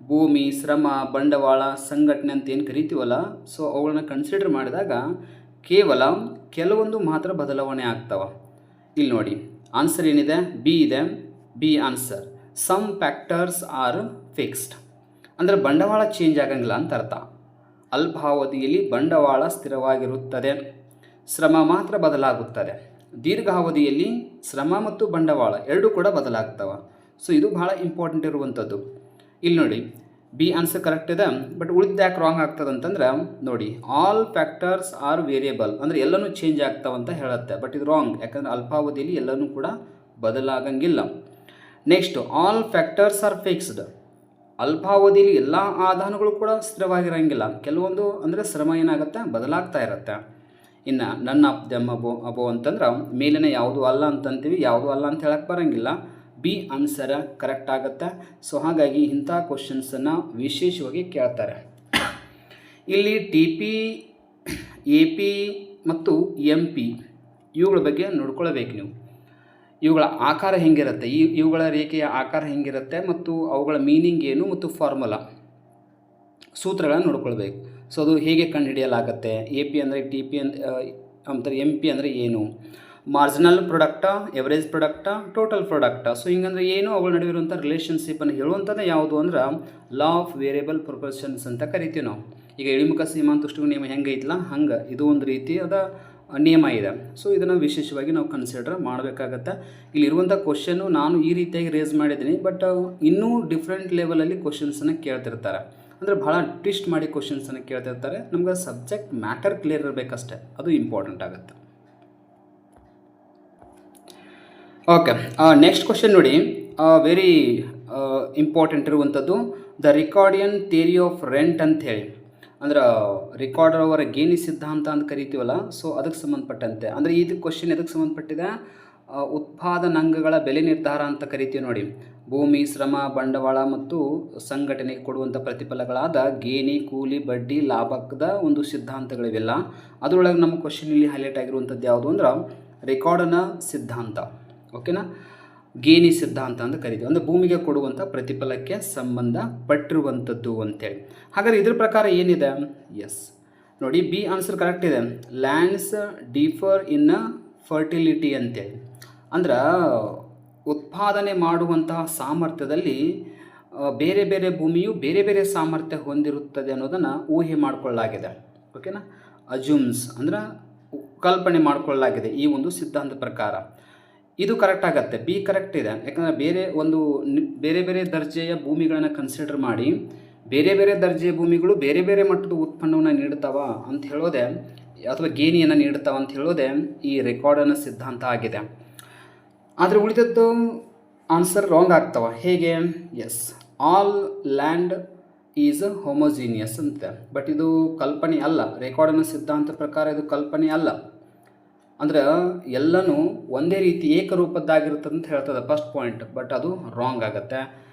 ಭೂಮಿ, ಶ್ರಮ, ಬಂಡವಾಳ, ಸಂಘಟನೆ ಅಂತ ಏನು ಕರಿತೀವಲ್ಲ, ಸೊ ಅವುಗಳನ್ನ ಕನ್ಸಿಡರ್ ಮಾಡಿದಾಗ ಕೇವಲ ಕೆಲವೊಂದು ಮಾತ್ರ ಬದಲಾವಣೆ ಆಗ್ತಾವ. ಇಲ್ಲಿ ನೋಡಿ ಆನ್ಸರ್ ಏನಿದೆ, ಬಿ ಇದೆ, B answer. Some factors are fixed, ಅಂದರೆ ಬಂಡವಾಳ ಚೇಂಜ್ ಆಗಂಗಿಲ್ಲ ಅಂತ ಅರ್ಥ. ಅಲ್ಪಾವಧಿಯಲ್ಲಿ ಬಂಡವಾಳ ಸ್ಥಿರವಾಗಿರುತ್ತದೆ, ಶ್ರಮ ಮಾತ್ರ ಬದಲಾಗುತ್ತದೆ. ದೀರ್ಘಾವಧಿಯಲ್ಲಿ ಶ್ರಮ ಮತ್ತು ಬಂಡವಾಳ ಎರಡೂ ಕೂಡ ಬದಲಾಗ್ತವೆ. ಸೊ ಇದು ಭಾಳ ಇಂಪಾರ್ಟೆಂಟ್ ಇರುವಂಥದ್ದು. ಇಲ್ಲಿ ನೋಡಿ ಬಿ ಆನ್ಸರ್ ಕರೆಕ್ಟ್ ಇದೆ, ಬಟ್ ಉಳಿದ ಯಾಕೆ ರಾಂಗ್ ಆಗ್ತದೆ ಅಂತಂದ್ರೆ ನೋಡಿ, ಆಲ್ ಫ್ಯಾಕ್ಟರ್ಸ್ ಆರ್ ವೇರಿಯಬಲ್, ಅಂದರೆ ಎಲ್ಲನೂ ಚೇಂಜ್ ಆಗ್ತಾವಂತ ಹೇಳುತ್ತೆ, ಬಟ್ ಇದು ರಾಂಗ್. ಯಾಕಂದರೆ ಅಲ್ಪಾವಧಿಯಲ್ಲಿ ಎಲ್ಲನೂ ಕೂಡ ಬದಲಾಗಂಗಿಲ್ಲ. Next, all factors are fixed, ಅಲ್ಪಾವಧಿಯಲ್ಲಿ ಎಲ್ಲ ಆದಾನಗಳು ಕೂಡ ಸ್ಥಿರವಾಗಿರೋಂಗಿಲ್ಲ, ಕೆಲವೊಂದು ಅಂದರೆ ಶ್ರಮ ಏನಾಗುತ್ತೆ ಬದಲಾಗ್ತಾ ಇರುತ್ತೆ. ಇನ್ನು ನನ್ ಆಫ್ ದೆಮ್ ಅಬೋ ಅಂತಂದ್ರೆ ಮೇಲಿನ ಯಾವುದು ಅಲ್ಲ ಅಂತಂತೀವಿ, ಯಾವುದು ಅಲ್ಲ ಅಂತ ಹೇಳಕ್ಕೆ ಬರೋಂಗಿಲ್ಲ. ಬಿ ಆನ್ಸರ್ ಕರೆಕ್ಟ್ ಆಗುತ್ತೆ. ಸೊ ಹಾಗಾಗಿ ಇಂಥ ಕ್ವಶನ್ಸನ್ನು ವಿಶೇಷವಾಗಿ ಕೇಳ್ತಾರೆ. ಇಲ್ಲಿ ಟಿ ಪಿ, ಎ ಪಿ ಮತ್ತು ಎಮ್ ಪಿ ಇವುಗಳ ಬಗ್ಗೆ ನೋಡ್ಕೊಳ್ಬೇಕು ನೀವು. ಇವುಗಳ ಆಕಾರ ಹೆಂಗಿರುತ್ತೆ, ಇವುಗಳ ರೇಖೆಯ ಆಕಾರ ಹೆಂಗಿರುತ್ತೆ ಮತ್ತು ಅವುಗಳ ಮೀನಿಂಗ್ ಏನು ಮತ್ತು ಫಾರ್ಮುಲಾ ಸೂತ್ರಗಳನ್ನು ನೋಡ್ಕೊಳ್ಬೇಕು. ಸೊ ಅದು ಹೇಗೆ ಕಂಡುಹಿಡಿಯಲಾಗುತ್ತೆ, ಎ ಪಿ ಅಂದರೆ ಟಿ ಪಿ ಅಂತಾರೆ, ಎಮ್ ಪಿ ಅಂದರೆ ಏನು, ಮಾರ್ಜಿನಲ್ ಪ್ರೊಡಕ್ಟಾ, ಎವರೇಜ್ ಪ್ರೊಡಕ್ಟಾ, ಟೋಟಲ್ ಪ್ರೊಡಕ್ಟಾ. ಸೊ ಹಿಂಗಂದ್ರೆ ಏನು, ಅವುಗಳ ನಡುವೆ ಇರುವಂಥ ರಿಲೇಷನ್ಶಿಪ್ಪನ್ನು ಹೇಳುವಂಥದ್ದು ಯಾವುದು ಅಂದ್ರೆ ಲಾ ಆಫ್ ವೇರಿಯಬಲ್ ಪ್ರೊಪೋರ್ಷನ್ಸ್ ಅಂತ ಕರಿತೀವಿ ನಾವು. ಈಗ ಇಳಿಮುಖ ಸೀಮಾಂತುಷ್ಟಿಗಳ ನಿಯಮ ಹೆಂಗೆ ಐತಲ್ಲ ಹಂಗೆ ಇದು ಒಂದು ರೀತಿಯಾದ ನಿಯಮ ಇದೆ. ಸೊ ಇದನ್ನು ವಿಶೇಷವಾಗಿ ನಾವು ಕನ್ಸಿಡರ್ ಮಾಡಬೇಕಾಗತ್ತೆ. ಇಲ್ಲಿರುವಂಥ ಕ್ವಶನ್ನು ನಾನು ಈ ರೀತಿಯಾಗಿ ರೇಸ್ ಮಾಡಿದ್ದೀನಿ, ಬಟ್ ಇನ್ನೂ ಡಿಫ್ರೆಂಟ್ ಲೆವೆಲಲ್ಲಿ ಕ್ವಶನ್ಸನ್ನು ಕೇಳ್ತಿರ್ತಾರೆ, ಅಂದರೆ ಭಾಳ ಟ್ವಿಸ್ಟ್ ಮಾಡಿ ಕ್ವಶನ್ಸನ್ನು ಕೇಳ್ತಿರ್ತಾರೆ. ನಮ್ಗೆ ಸಬ್ಜೆಕ್ಟ್ ಮ್ಯಾಟರ್ ಕ್ಲಿಯರ್ ಇರಬೇಕಷ್ಟೇ, ಅದು ಇಂಪಾರ್ಟೆಂಟ್ ಆಗುತ್ತೆ. ಓಕೆ, ನೆಕ್ಸ್ಟ್ ಕ್ವಶನ್ ನೋಡಿ, ವೆರಿ ಇಂಪಾರ್ಟೆಂಟ್ ಇರುವಂಥದ್ದು. The Ricardian theory of rent ಅಂತ ಹೇಳಿ, ಅಂದ್ರೆ ರಿಕಾರ್ಡರ್ ಅವರ ಗೇಣಿ ಸಿದ್ಧಾಂತ ಅಂತ ಕರಿತೀವಲ್ಲ, ಸೊ ಅದಕ್ಕೆ ಸಂಬಂಧಪಟ್ಟಂತೆ, ಅಂದರೆ ಇದು ಕ್ವಶನ್ ಎದಕ್ಕೆ ಸಂಬಂಧಪಟ್ಟಿದೆ, ಉತ್ಪಾದನಾಂಗಗಳ ಬೆಲೆ ನಿರ್ಧಾರ ಅಂತ ಕರಿತೀವಿ ನೋಡಿ. ಭೂಮಿ, ಶ್ರಮ, ಬಂಡವಾಳ ಮತ್ತು ಸಂಘಟನೆಗೆ ಕೊಡುವಂಥ ಪ್ರತಿಫಲಗಳಾದ ಗೇಣಿ, ಕೂಲಿ, ಬಡ್ಡಿ, ಲಾಭದ ಒಂದು ಸಿದ್ಧಾಂತಗಳಿವೆಲ್ಲ. ಅದರೊಳಗೆ ನಮ್ಮ ಕ್ವಶನ್ ಇಲ್ಲಿ ಹೈಲೈಟ್ ಆಗಿರುವಂಥದ್ದು ಯಾವುದು ಅಂದ್ರೆ ರೆಕಾರ್ಡನ ಸಿದ್ಧಾಂತ, ಓಕೆನಾ. ಗೇಣಿ ಸಿದ್ಧಾಂತ ಅಂತ ಕರಿತೀವಿ, ಅಂದರೆ ಭೂಮಿಗೆ ಕೊಡುವಂಥ ಪ್ರತಿಫಲಕ್ಕೆ ಸಂಬಂಧಪಟ್ಟಿರುವಂಥದ್ದು ಅಂತೇಳಿ. ಹಾಗಾದರೆ ಇದ್ರ ಪ್ರಕಾರ ಏನಿದೆ, ಎಸ್ ನೋಡಿ ಬಿ ಆನ್ಸರ್ ಕರೆಕ್ಟ್ ಇದೆ. ಲ್ಯಾಂಡ್ಸ್ ಡಿಫರ್ ಇನ್ ಫರ್ಟಿಲಿಟಿ ಅಂತೇಳಿ, ಅಂದ್ರೆ ಉತ್ಪಾದನೆ ಮಾಡುವಂತಹ ಸಾಮರ್ಥ್ಯದಲ್ಲಿ ಬೇರೆ ಬೇರೆ ಭೂಮಿಯು ಬೇರೆ ಬೇರೆ ಸಾಮರ್ಥ್ಯ ಹೊಂದಿರುತ್ತದೆ ಅನ್ನೋದನ್ನು ಊಹೆ ಮಾಡಿಕೊಳ್ಳಲಾಗಿದೆ, ಓಕೆನಾ. ಅಜ್ಯೂಮ್ಸ್ ಅಂದ್ರೆ ಕಲ್ಪನೆ ಮಾಡಿಕೊಳ್ಳಲಾಗಿದೆ ಈ ಒಂದು ಸಿದ್ಧಾಂತ ಪ್ರಕಾರ. ಇದು ಕರೆಕ್ಟ್ ಆಗುತ್ತೆ, ಬಿ ಕರೆಕ್ಟ್ ಇದೆ. ಯಾಕಂದರೆ ಬೇರೆ ಬೇರೆ ದರ್ಜೆಯ ಭೂಮಿಗಳನ್ನು ಕನ್ಸಿಡರ್ ಮಾಡಿ ಬೇರೆ ಬೇರೆ ದರ್ಜೆಯ ಭೂಮಿಗಳು ಬೇರೆ ಬೇರೆ ಮಟ್ಟದ ಉತ್ಪನ್ನವನ್ನು ನೀಡ್ತಾವ ಅಂತ ಹೇಳೋದೆ, ಅಥವಾ ಗೇಣಿಯನ್ನು ನೀಡ್ತಾವ ಅಂತ ಹೇಳೋದೆ ಈ ರೆಕಾರ್ಡನ ಸಿದ್ಧಾಂತ ಆಗಿದೆ. ಆದರೆ ಉಳಿದದ್ದು ಆನ್ಸರ್ ರಾಂಗ್ ಆಗ್ತಾವ. ಹೇಗೆ, as all land is homogeneous ಅಂತ, ಬಟ್ ಇದು ಕಲ್ಪನೆ ಅಲ್ಲ. ರೆಕಾರ್ಡನ ಸಿದ್ಧಾಂತ ಪ್ರಕಾರ ಇದು ಕಲ್ಪನೆ ಅಲ್ಲ, ಅಂದರೆ ಎಲ್ಲನೂ ಒಂದೇ ರೀತಿ ಏಕರೂಪದ್ದಾಗಿರ್ತದೆ ಅಂತ ಹೇಳ್ತದೆ ಫಸ್ಟ್ ಪಾಯಿಂಟ್, ಬಟ್ ಅದು ರಾಂಗ್ ಆಗುತ್ತೆ.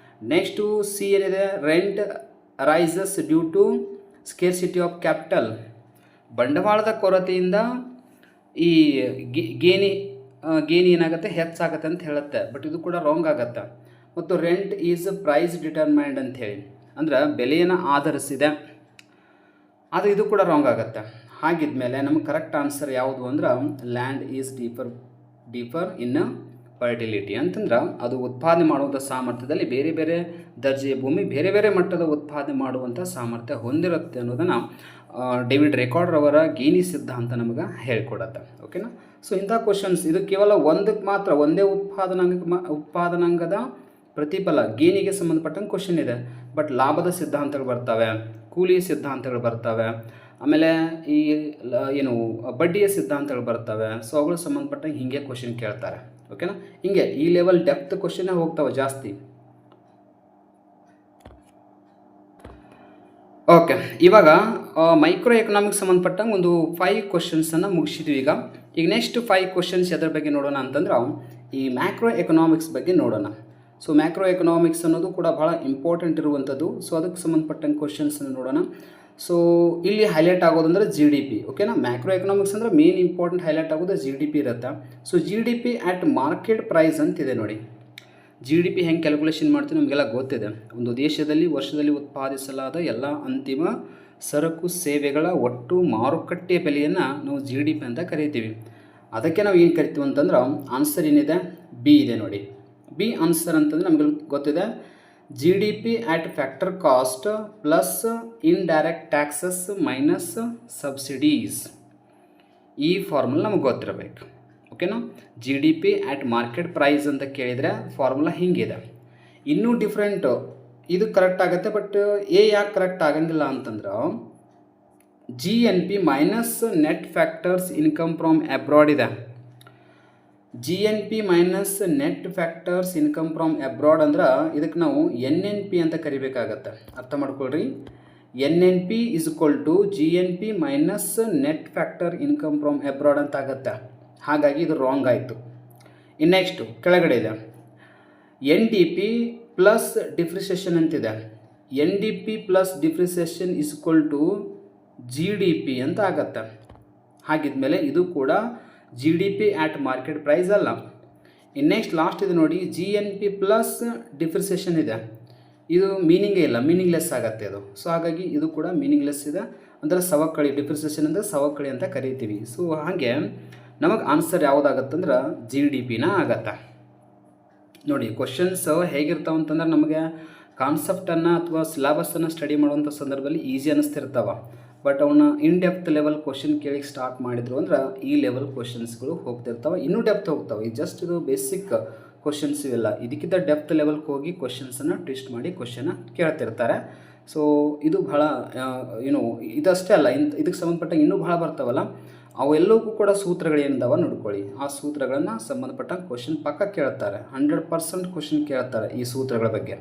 ನೆಕ್ಸ್ಟು ಸಿ ಏನಿದೆ, rent rises due to scarcity of capital, ಬಂಡವಾಳದ ಕೊರತೆಯಿಂದ ಈ ಗೇಣಿ ಏನಾಗುತ್ತೆ ಹೆಚ್ಚಾಗತ್ತೆ ಅಂತ ಹೇಳುತ್ತೆ, ಬಟ್ ಇದು ಕೂಡ ರಾಂಗ್ ಆಗುತ್ತೆ. ಮತ್ತು ರೆಂಟ್ ಈಸ್ ಪ್ರೈಸ್ ಡಿಟರ್ಮೈನ್ಡ್ ಅಂಥೇಳಿ, ಅಂದ್ರೆ ಬೆಲೆಯನ್ನು ಆಧರಿಸಿದೆ. ಆದರೆ ಇದು ಕೂಡ ರಾಂಗ್ ಆಗುತ್ತೆ. ಹಾಗಿದ್ಮೇಲೆ ನಮಗೆ ಕರೆಕ್ಟ್ ಆನ್ಸರ್ ಯಾವುದು ಅಂದ್ರೆ land is deeper in fertility ಅಂತಂದ್ರೆ ಅದು ಉತ್ಪಾದನೆ ಮಾಡುವಂಥ ಸಾಮರ್ಥ್ಯದಲ್ಲಿ ಬೇರೆ ಬೇರೆ ದರ್ಜೆಯ ಭೂಮಿ ಬೇರೆ ಬೇರೆ ಮಟ್ಟದ ಉತ್ಪಾದನೆ ಮಾಡುವಂಥ ಸಾಮರ್ಥ್ಯ ಹೊಂದಿರುತ್ತೆ ಅನ್ನೋದನ್ನು ಡೇವಿಡ್ ರೆಕಾರ್ಡರ್ ಅವರ ಗೀನಿ ಸಿದ್ಧಾಂತ ನಮಗೆ ಹೇಳಿಕೊಡುತ್ತೆ. ಓಕೆನಾ. ಸೊ ಇಂಥ ಕ್ವಶನ್ಸ್ ಇದು ಕೇವಲ ಒಂದಕ್ಕೆ ಮಾತ್ರ, ಒಂದೇ ಉತ್ಪಾದನಾಂಗದ ಪ್ರತಿಫಲ ಗೇನಿಗೆ ಸಂಬಂಧಪಟ್ಟಂಗೆ ಕ್ವಶನ್ ಇದೆ. ಬಟ್ ಲಾಭದ ಸಿದ್ಧಾಂತಗಳು ಬರ್ತವೆ, ಕೂಲಿ ಸಿದ್ಧಾಂತಗಳು ಬರ್ತವೆ, ಆಮೇಲೆ ಈ ಬಡ್ಡಿಯ ಸಿದ್ಧಾಂತಗಳು ಬರ್ತವೆ. ಸೊ ಅವುಗಳು ಸಂಬಂಧಪಟ್ಟಂಗೆ ಹೀಗೆ ಕ್ವಶನ್ ಕೇಳ್ತಾರೆ. ಓಕೆನಾ. ಹಿಂಗೆ ಈ ಲೆವೆಲ್ ಡೆಪ್ತ್ ಕ್ವಶನ್ನೇ ಹೋಗ್ತಾವೆ ಜಾಸ್ತಿ. ಓಕೆ, ಇವಾಗ ಮೈಕ್ರೋ ಎಕನಾಮಿಕ್ಸ್ ಸಂಬಂಧಪಟ್ಟಂಗೆ ಒಂದು 5 ಕ್ವಶನ್ಸನ್ನು ಮುಗಿಸಿದ್ವಿ. ಈಗ ನೆಕ್ಸ್ಟ್ 5 ಕ್ವಶನ್ಸ್ ಎದ್ರ ಬಗ್ಗೆ ನೋಡೋಣ ಅಂತಂದ್ರೆ ಈ ಮ್ಯಾಕ್ರೋ ಎಕನಾಮಿಕ್ಸ್ ಬಗ್ಗೆ ನೋಡೋಣ. ಸೊ ಮ್ಯಾಕ್ರೋ ಎಕನಾಮಿಕ್ಸ್ ಅನ್ನೋದು ಕೂಡ ಭಾಳ ಇಂಪಾರ್ಟೆಂಟ್ ಇರುವಂಥದ್ದು. ಸೊ ಅದಕ್ಕೆ ಸಂಬಂಧಪಟ್ಟಂಗೆ ಕ್ವಶನ್ಸನ್ನು ನೋಡೋಣ. ಸೊ ಇಲ್ಲಿ ಹೈಲೈಟ್ ಆಗೋದಂದ್ರೆ GDP. ಓಕೆನಾ. ಮ್ಯಾಕ್ರೋ ಎಕನಾಮಿಕ್ಸ್ ಅಂದರೆ ಮೇನ್ ಇಂಪಾರ್ಟೆಂಟ್ ಹೈಲೈಟ್ ಆಗೋದು GDP ಇರುತ್ತೆ. ಸೊ GDP ಆಟ್ ಮಾರ್ಕೆಟ್ ಪ್ರೈಸ್ ಅಂತಿದೆ ನೋಡಿ. GDP ಹೆಂಗೆ ಕ್ಯಾಲ್ಕುಲೇಷನ್ ಮಾಡ್ತೀವಿ ನಮಗೆಲ್ಲ ಗೊತ್ತಿದೆ. ಒಂದು ದೇಶದಲ್ಲಿ ವರ್ಷದಲ್ಲಿ ಉತ್ಪಾದಿಸಲಾದ ಎಲ್ಲ ಅಂತಿಮ ಸರಕು ಸೇವೆಗಳ ಒಟ್ಟು ಮಾರುಕಟ್ಟೆ ಬೆಲೆಯನ್ನು ನಾವು GDP ಅಂತ ಕರಿತೀವಿ. ಅದಕ್ಕೆ ನಾವು ಏನು ಕರಿತೀವಿ ಅಂತಂದ್ರೆ ಆನ್ಸರ್ ಏನಿದೆ ಬಿ ಇದೆ ನೋಡಿ. ಬಿ ಆನ್ಸರ್ ಅಂತಂದರೆ ನಮಗೆ ಗೊತ್ತಿದೆ GDP at factor cost plus indirect taxes minus subsidies. ಈ ಫಾರ್ಮುಲಾ ನಮಗೆ ಗೊತ್ತಿರಬೇಕು. ಓಕೆನಾ. GDP ಆಟ್ ಮಾರ್ಕೆಟ್ ಪ್ರೈಸ್ ಅಂತ ಕೇಳಿದರೆ ಫಾರ್ಮುಲಾ ಹಿಂಗಿದೆ. ಇನ್ನೂ ಡಿಫ್ರೆಂಟು ಇದು ಕರೆಕ್ಟ್ ಆಗುತ್ತೆ. ಬಟ್ ಯಾಕೆ ಕರೆಕ್ಟ್ ಆಗಂಗಿಲ್ಲ ಅಂತಂದ್ರೆ GNP minus net factors income from abroad ಇದೆ. GNP minus net factors income from abroad ಅಂದ್ರೆ ಇದಕ್ಕೆ ನಾವು NNP ಅಂತ ಕರಿಬೇಕಾಗತ್ತೆ. ಅರ್ಥ ಮಾಡ್ಕೊಳ್ರಿ. NNP is equal to GNP minus net factor income from abroad ಅಂತ ಆಗುತ್ತೆ. ಹಾಗಾಗಿ ಇದು ರಾಂಗ್ ಆಯಿತು. ಇನ್ನು ನೆಕ್ಸ್ಟು ಕೆಳಗಡೆ ಇದೆ NDP ಪ್ಲಸ್ ಡಿಪ್ರಿಸಿಯೇಷನ್ ಅಂತಿದೆ. NDP plus depreciation is equal to GDP ಅಂತ ಆಗತ್ತೆ. ಹಾಗಿದ್ಮೇಲೆ ಇದು ಕೂಡ GDP ಆಟ್ ಮಾರ್ಕೆಟ್ ಪ್ರೈಸ್ ಅಲ್ಲ. ಇನ್ನು ನೆಕ್ಸ್ಟ್ ಲಾಸ್ಟ್ ಇದೆ ನೋಡಿ GNP ಪ್ಲಸ್ ಡಿಪ್ರಿಸಿಯೇಷನ್ ಇದೆ. ಇದು ಮೀನಿಂಗೇ ಇಲ್ಲ, ಮೀನಿಂಗ್ಲೆಸ್ ಆಗುತ್ತೆ ಅದು. ಸೊ ಹಾಗಾಗಿ ಇದು ಕೂಡ ಮೀನಿಂಗ್ಲೆಸ್ ಇದೆ. ಅಂದರೆ ಸವಕಳಿ, ಡಿಪ್ರಿಸಿಯೇಷನ್ ಅಂದರೆ ಸವಕಳಿ ಅಂತ ಕರಿತೀವಿ. ಸೊ ಹಾಗೆ ನಮಗೆ ಆನ್ಸರ್ ಯಾವುದಾಗತ್ತಂದ್ರೆ GDPನ ಆಗತ್ತೆ ನೋಡಿ. ಕ್ವಶನ್ಸ್ ಹೇಗಿರ್ತಾವೆ ಅಂತಂದ್ರೆ ನಮಗೆ ಕಾನ್ಸೆಪ್ಟನ್ನು ಅಥವಾ ಸಿಲೆಬಸ್ಸನ್ನು ಸ್ಟಡಿ ಮಾಡುವಂಥ ಸಂದರ್ಭದಲ್ಲಿ ಈಸಿ ಅನ್ನಿಸ್ತಿರ್ತಾವೆ. ಬಟ್ ಅವನ್ನ ಇನ್ ಡೆಪ್ತ್ ಲೆವೆಲ್ ಕ್ವಶನ್ ಕೇಳಿಗೆ ಸ್ಟಾರ್ಟ್ ಮಾಡಿದ್ರು ಅಂದ್ರೆ ಈ ಲೆವೆಲ್ ಕ್ವಶನ್ಸ್ಗಳು ಹೋಗ್ತಿರ್ತಾವೆ, ಇನ್ನೂ ಡೆಪ್ತ್ ಹೋಗ್ತಾವೆ. ಈ ಜಸ್ಟ್ ಇದು ಬೇಸಿಕ್ ಕ್ವಶನ್ಸ್ ಇವೆಲ್ಲ. ಇದಕ್ಕಿಂತ ಡೆಪ್ತ್ ಲೆವೆಲ್ಗೆ ಹೋಗಿ ಕ್ವಶನ್ಸನ್ನು ಟ್ವಿಸ್ಟ್ ಮಾಡಿ ಕ್ವಶನ್ನ ಕೇಳ್ತಿರ್ತಾರೆ. ಸೊ ಇದು ಭಾಳ ಇದಷ್ಟೇ ಅಲ್ಲ, ಇದಕ್ಕೆ ಸಂಬಂಧಪಟ್ಟಂಗೆ ಇನ್ನೂ ಭಾಳ ಬರ್ತಾವಲ್ಲ, ಅವೆಲ್ಲವೂ ಕೂಡ ಸೂತ್ರಗಳೇನಿದಾವ ನೋಡ್ಕೊಳ್ಳಿ. ಆ ಸೂತ್ರಗಳನ್ನು ಸಂಬಂಧಪಟ್ಟಂಗೆ ಕ್ವಶನ್ ಪಕ್ಕ ಕೇಳ್ತಾರೆ. 100% ಕ್ವಶನ್ ಕೇಳ್ತಾರೆ ಈ ಸೂತ್ರಗಳ ಬಗ್ಗೆ.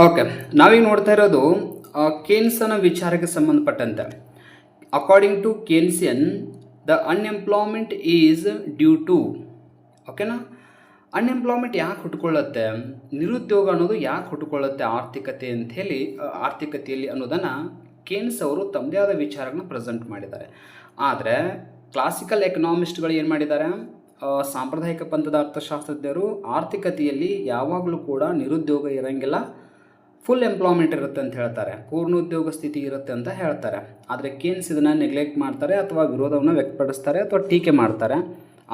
ಓಕೆ, ನಾವೀಗ ನೋಡ್ತಾ ಇರೋದು ಕೇನ್ಸನ ವಿಚಾರಕ್ಕೆ ಸಂಬಂಧಪಟ್ಟಂತೆ. According to Keynesian the unemployment is due to. ಓಕೆನಾ. ಅನ್ಎಂಪ್ಲಾಯ್ಮೆಂಟ್ ಯಾಕೆ ಹುಟ್ಕೊಳ್ಳುತ್ತೆ, ನಿರುದ್ಯೋಗ ಅನ್ನೋದು ಯಾಕೆ ಹುಟ್ಕೊಳ್ಳುತ್ತೆ ಆರ್ಥಿಕತೆಯಲ್ಲಿ ಅನ್ನೋದನ್ನು ಕೇನ್ಸ್ ಅವರು ತಮ್ಮದೇ ಆದ ವಿಚಾರಗಳನ್ನ ಪ್ರೆಸೆಂಟ್ ಮಾಡಿದ್ದಾರೆ. ಆದರೆ ಕ್ಲಾಸಿಕಲ್ ಎಕನಾಮಿಸ್ಟ್ಗಳು ಏನು ಮಾಡಿದ್ದಾರೆ, ಸಾಂಪ್ರದಾಯಿಕ ಪಂಥದ ಅರ್ಥಶಾಸ್ತ್ರಜ್ಞರು ಆರ್ಥಿಕತೆಯಲ್ಲಿ ಯಾವಾಗಲೂ ಕೂಡ ನಿರುದ್ಯೋಗ ಇರೋಂಗಿಲ್ಲ, ಫುಲ್ ಎಂಪ್ಲಾಯ್ಮೆಂಟ್ ಇರುತ್ತೆ ಅಂತ ಹೇಳ್ತಾರೆ, ಪೂರ್ಣೋದ್ಯೋಗ ಸ್ಥಿತಿ ಇರುತ್ತೆ ಅಂತ ಹೇಳ್ತಾರೆ. ಆದರೆ ಕೇನ್ಸ್ ಇದನ್ನು ನೆಗ್ಲೆಕ್ಟ್ ಮಾಡ್ತಾರೆ ಅಥವಾ ವಿರೋಧವನ್ನು ವ್ಯಕ್ತಪಡಿಸ್ತಾರೆ ಅಥವಾ ಟೀಕೆ ಮಾಡ್ತಾರೆ.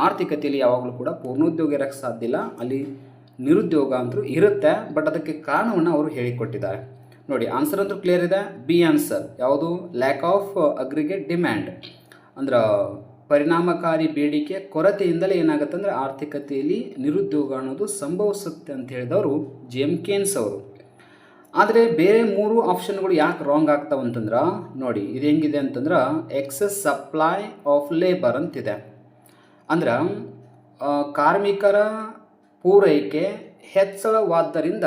ಆರ್ಥಿಕತೆಯಲ್ಲಿ ಯಾವಾಗಲೂ ಕೂಡ ಪೂರ್ಣೋದ್ಯೋಗ ಇರೋಕ್ಕೆ ಸಾಧ್ಯ ಇಲ್ಲ, ಅಲ್ಲಿ ನಿರುದ್ಯೋಗ ಅಂತೂ ಇರುತ್ತೆ. ಬಟ್ ಅದಕ್ಕೆ ಕಾರಣವನ್ನು ಅವರು ಹೇಳಿಕೊಟ್ಟಿದ್ದಾರೆ ನೋಡಿ. ಆನ್ಸರ್ ಅಂತೂ ಕ್ಲಿಯರ್ ಇದೆ. ಬಿ ಆನ್ಸರ್ ಯಾವುದು, ಲ್ಯಾಕ್ ಆಫ್ ಅಗ್ರಿಗೇಟ್ ಡಿಮ್ಯಾಂಡ್ ಅಂದ್ರೆ ಪರಿಣಾಮಕಾರಿ ಬೇಡಿಕೆ ಕೊರತೆಯಿಂದಲೇ ಏನಾಗುತ್ತೆ ಅಂದರೆ ಆರ್ಥಿಕತೆಯಲ್ಲಿ ನಿರುದ್ಯೋಗ ಅನ್ನೋದು ಸಂಭವಿಸುತ್ತೆ ಅಂತ ಹೇಳಿದವರು JM ಕೇನ್ಸ್ ಅವರು. ಆದರೆ ಬೇರೆ 3 ಆಪ್ಷನ್ಗಳು ಯಾಕೆ ರಾಂಗ್ ಆಗ್ತಾವೆ ಅಂತಂದ್ರೆ ನೋಡಿ, ಇದು ಹೆಂಗಿದೆ ಅಂತಂದ್ರೆ ಎಕ್ಸಸ್ ಸಪ್ಲೈ ಆಫ್ ಲೇಬರ್ ಅಂತಿದೆ. ಅಂದ್ರೆ ಕಾರ್ಮಿಕರ ಪೂರೈಕೆ ಹೆಚ್ಚಳವಾದ್ದರಿಂದ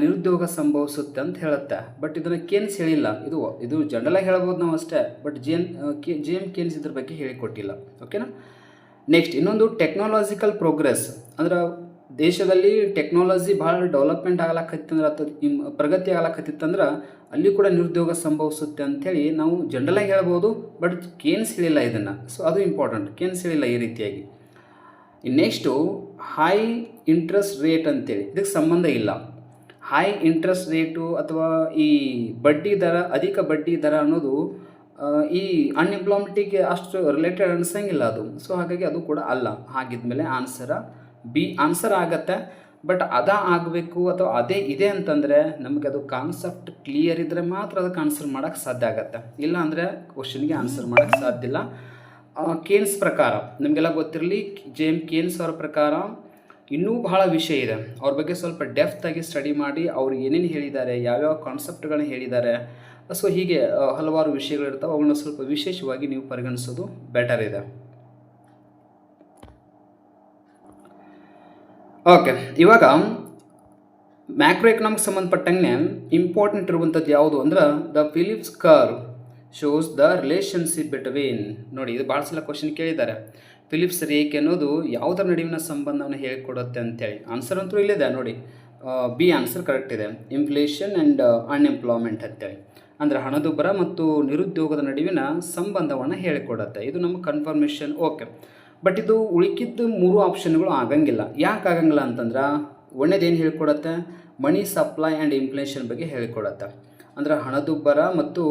ನಿರುದ್ಯೋಗ ಸಂಭವಿಸುತ್ತೆ ಅಂತ ಹೇಳುತ್ತೆ. ಬಟ್ ಇದನ್ನು ಕೇನ್ಸ್ ಹೇಳಿಲ್ಲ. ಇದು ಜನರಲಾಗಿ ಹೇಳ್ಬೋದು ನಾವು ಅಷ್ಟೇ. ಬಟ್ JM ಕೇನ್ಸ್ ಇದ್ರ ಬಗ್ಗೆ ಹೇಳಿಕೊಟ್ಟಿಲ್ಲ. ಓಕೆನಾ. ನೆಕ್ಸ್ಟ್ ಇನ್ನೊಂದು ಟೆಕ್ನಾಲಜಿಕಲ್ ಪ್ರೋಗ್ರೆಸ್ ಅಂದ್ರೆ ದೇಶದಲ್ಲಿ ಟೆಕ್ನಾಲಜಿ ಭಾಳ ಡೆವಲಪ್ಮೆಂಟ್ ಆಗ್ಲಕತ್ತಿತ್ತಂದ್ರೆ ಅಥವಾ ಪ್ರಗತಿ ಆಗ್ಲಕತ್ತಿತ್ತಂದ್ರೆ ಅಲ್ಲಿ ಕೂಡ ನಿರುದ್ಯೋಗ ಸಂಭವಿಸುತ್ತೆ ಅಂಥೇಳಿ ನಾವು ಜನರಲಾಗಿ ಹೇಳ್ಬೋದು. ಬಟ್ ಕೇನ್ಸ್ ಹೇಳಿಲ್ಲ ಇದನ್ನು. ಸೊ ಅದು ಇಂಪಾರ್ಟೆಂಟ್. ಕೇನ್ಸ್ ಹೇಳಿಲ್ಲ ಈ ರೀತಿಯಾಗಿ. ನೆಕ್ಸ್ಟು ಹೈ ಇಂಟ್ರೆಸ್ಟ್ ರೇಟ್ ಅಂತೇಳಿ ಇದಕ್ಕೆ ಸಂಬಂಧ ಇಲ್ಲ. ಹೈ ಇಂಟ್ರೆಸ್ಟ್ ರೇಟು ಅಥವಾ ಈ ಬಡ್ಡಿ ದರ, ಅಧಿಕ ಬಡ್ಡಿ ದರ ಅನ್ನೋದು ಈ ಅನ್ಎಂಪ್ಲಾಯ್ಮೆಂಟಿಗೆ ಅಷ್ಟು ರಿಲೇಟೆಡ್ ಅನಿಸಂಗಿಲ್ಲ ಅದು. ಸೊ ಹಾಗಾಗಿ ಅದು ಕೂಡ ಅಲ್ಲ. ಹಾಗಿದ್ಮೇಲೆ ಬಿ ಆನ್ಸರ್ ಆಗತ್ತೆ. ಬಟ್ ಆಗಬೇಕು ಅಥವಾ ಅದೇ ಇದೆ ಅಂತಂದರೆ ನಮಗೆ ಅದು ಕಾನ್ಸೆಪ್ಟ್ ಕ್ಲಿಯರ್ ಇದ್ದರೆ ಮಾತ್ರ ಅದಕ್ಕೆ ಆನ್ಸರ್ ಮಾಡೋಕ್ಕೆ ಸಾಧ್ಯ ಆಗತ್ತೆ. ಇಲ್ಲ ಅಂದರೆ ಕ್ವಶನ್ಗೆ ಆನ್ಸರ್ ಮಾಡೋಕ್ಕೆ ಸಾಧ್ಯ ಇಲ್ಲ. ಕೇನ್ಸ್ ಪ್ರಕಾರ ನಮಗೆಲ್ಲ ಗೊತ್ತಿರಲಿ, ಕೇನ್ಸ್ ಅವರ ಪ್ರಕಾರ ಇನ್ನೂ ಬಹಳ ವಿಷಯ ಇದೆ. ಅವ್ರ ಬಗ್ಗೆ ಸ್ವಲ್ಪ ಡೆಫ್ತಾಗಿ ಸ್ಟಡಿ ಮಾಡಿ ಅವ್ರು ಏನೇನು ಹೇಳಿದ್ದಾರೆ, ಯಾವ್ಯಾವ ಕಾನ್ಸೆಪ್ಟ್ಗಳನ್ನ ಹೇಳಿದ್ದಾರೆ, ಸೊ ಹೀಗೆ ಹಲವಾರು ವಿಷಯಗಳಿರ್ತಾವೆ. ಅವುಗಳನ್ನ ಸ್ವಲ್ಪ ವಿಶೇಷವಾಗಿ ನೀವು ಪರಿಗಣಿಸೋದು ಬೆಟರ್ ಇದೆ. ಓಕೆ, ಇವಾಗ ಮ್ಯಾಕ್ರೋ ಎಕನಾಮಿಕ್ಸ್ ಸಂಬಂಧಪಟ್ಟಂಗೆ ಇಂಪಾರ್ಟೆಂಟ್ ಇರುವಂಥದ್ದು ಯಾವುದು ಅಂದ್ರೆ the Philips curve shows the relationship between. ನೋಡಿ, ಇದು ಭಾಳ ಸಲ ಕ್ವಶನ್ ಕೇಳಿದ್ದಾರೆ. ಫಿಲಿಪ್ಸ್ ರೇಖೆ ಅನ್ನೋದು ಯಾವುದರ ನಡುವಿನ ಸಂಬಂಧವನ್ನು ಹೇಳಿಕೊಡುತ್ತೆ ಅಂತೇಳಿ. ಆನ್ಸರ್ ಅಂತೂ ಇಲ್ಲಿದೆ ನೋಡಿ, ಬಿ ಆನ್ಸರ್ ಕರೆಕ್ಟ್ ಇದೆ. ಇನ್ಫ್ಲೇಷನ್ ಆ್ಯಂಡ್ ಅನ್ಎಂಪ್ಲಾಯ್ಮೆಂಟ್ ಅಂತೇಳಿ ಅಂದರೆ ಹಣದುಬ್ಬರ ಮತ್ತು ನಿರುದ್ಯೋಗದ ನಡುವಿನ ಸಂಬಂಧವನ್ನು ಹೇಳಿಕೊಡುತ್ತೆ. ಇದು ನಮ್ಮ ಕನ್ಫರ್ಮೇಷನ್. ಓಕೆ, ಬಟ್ ಇದು ಉಳಿಕಿದ್ದು 3 ಆಪ್ಷನ್ಗಳು ಆಗಂಗಿಲ್ಲ. ಯಾಕೆ ಆಗಂಗಿಲ್ಲ ಅಂತಂದ್ರೆ ಒಳ್ಳೆಯದೇನು ಹೇಳಿಕೊಡುತ್ತೆ, ಮನಿ ಸಪ್ಲೈ ಆ್ಯಂಡ್ ಇನ್ಫ್ಲೇಷನ್ ಬಗ್ಗೆ ಹೇಳಿಕೊಡುತ್ತೆ. ಅಂದರೆ ಹಣದುಬ್ಬರ ಮತ್ತು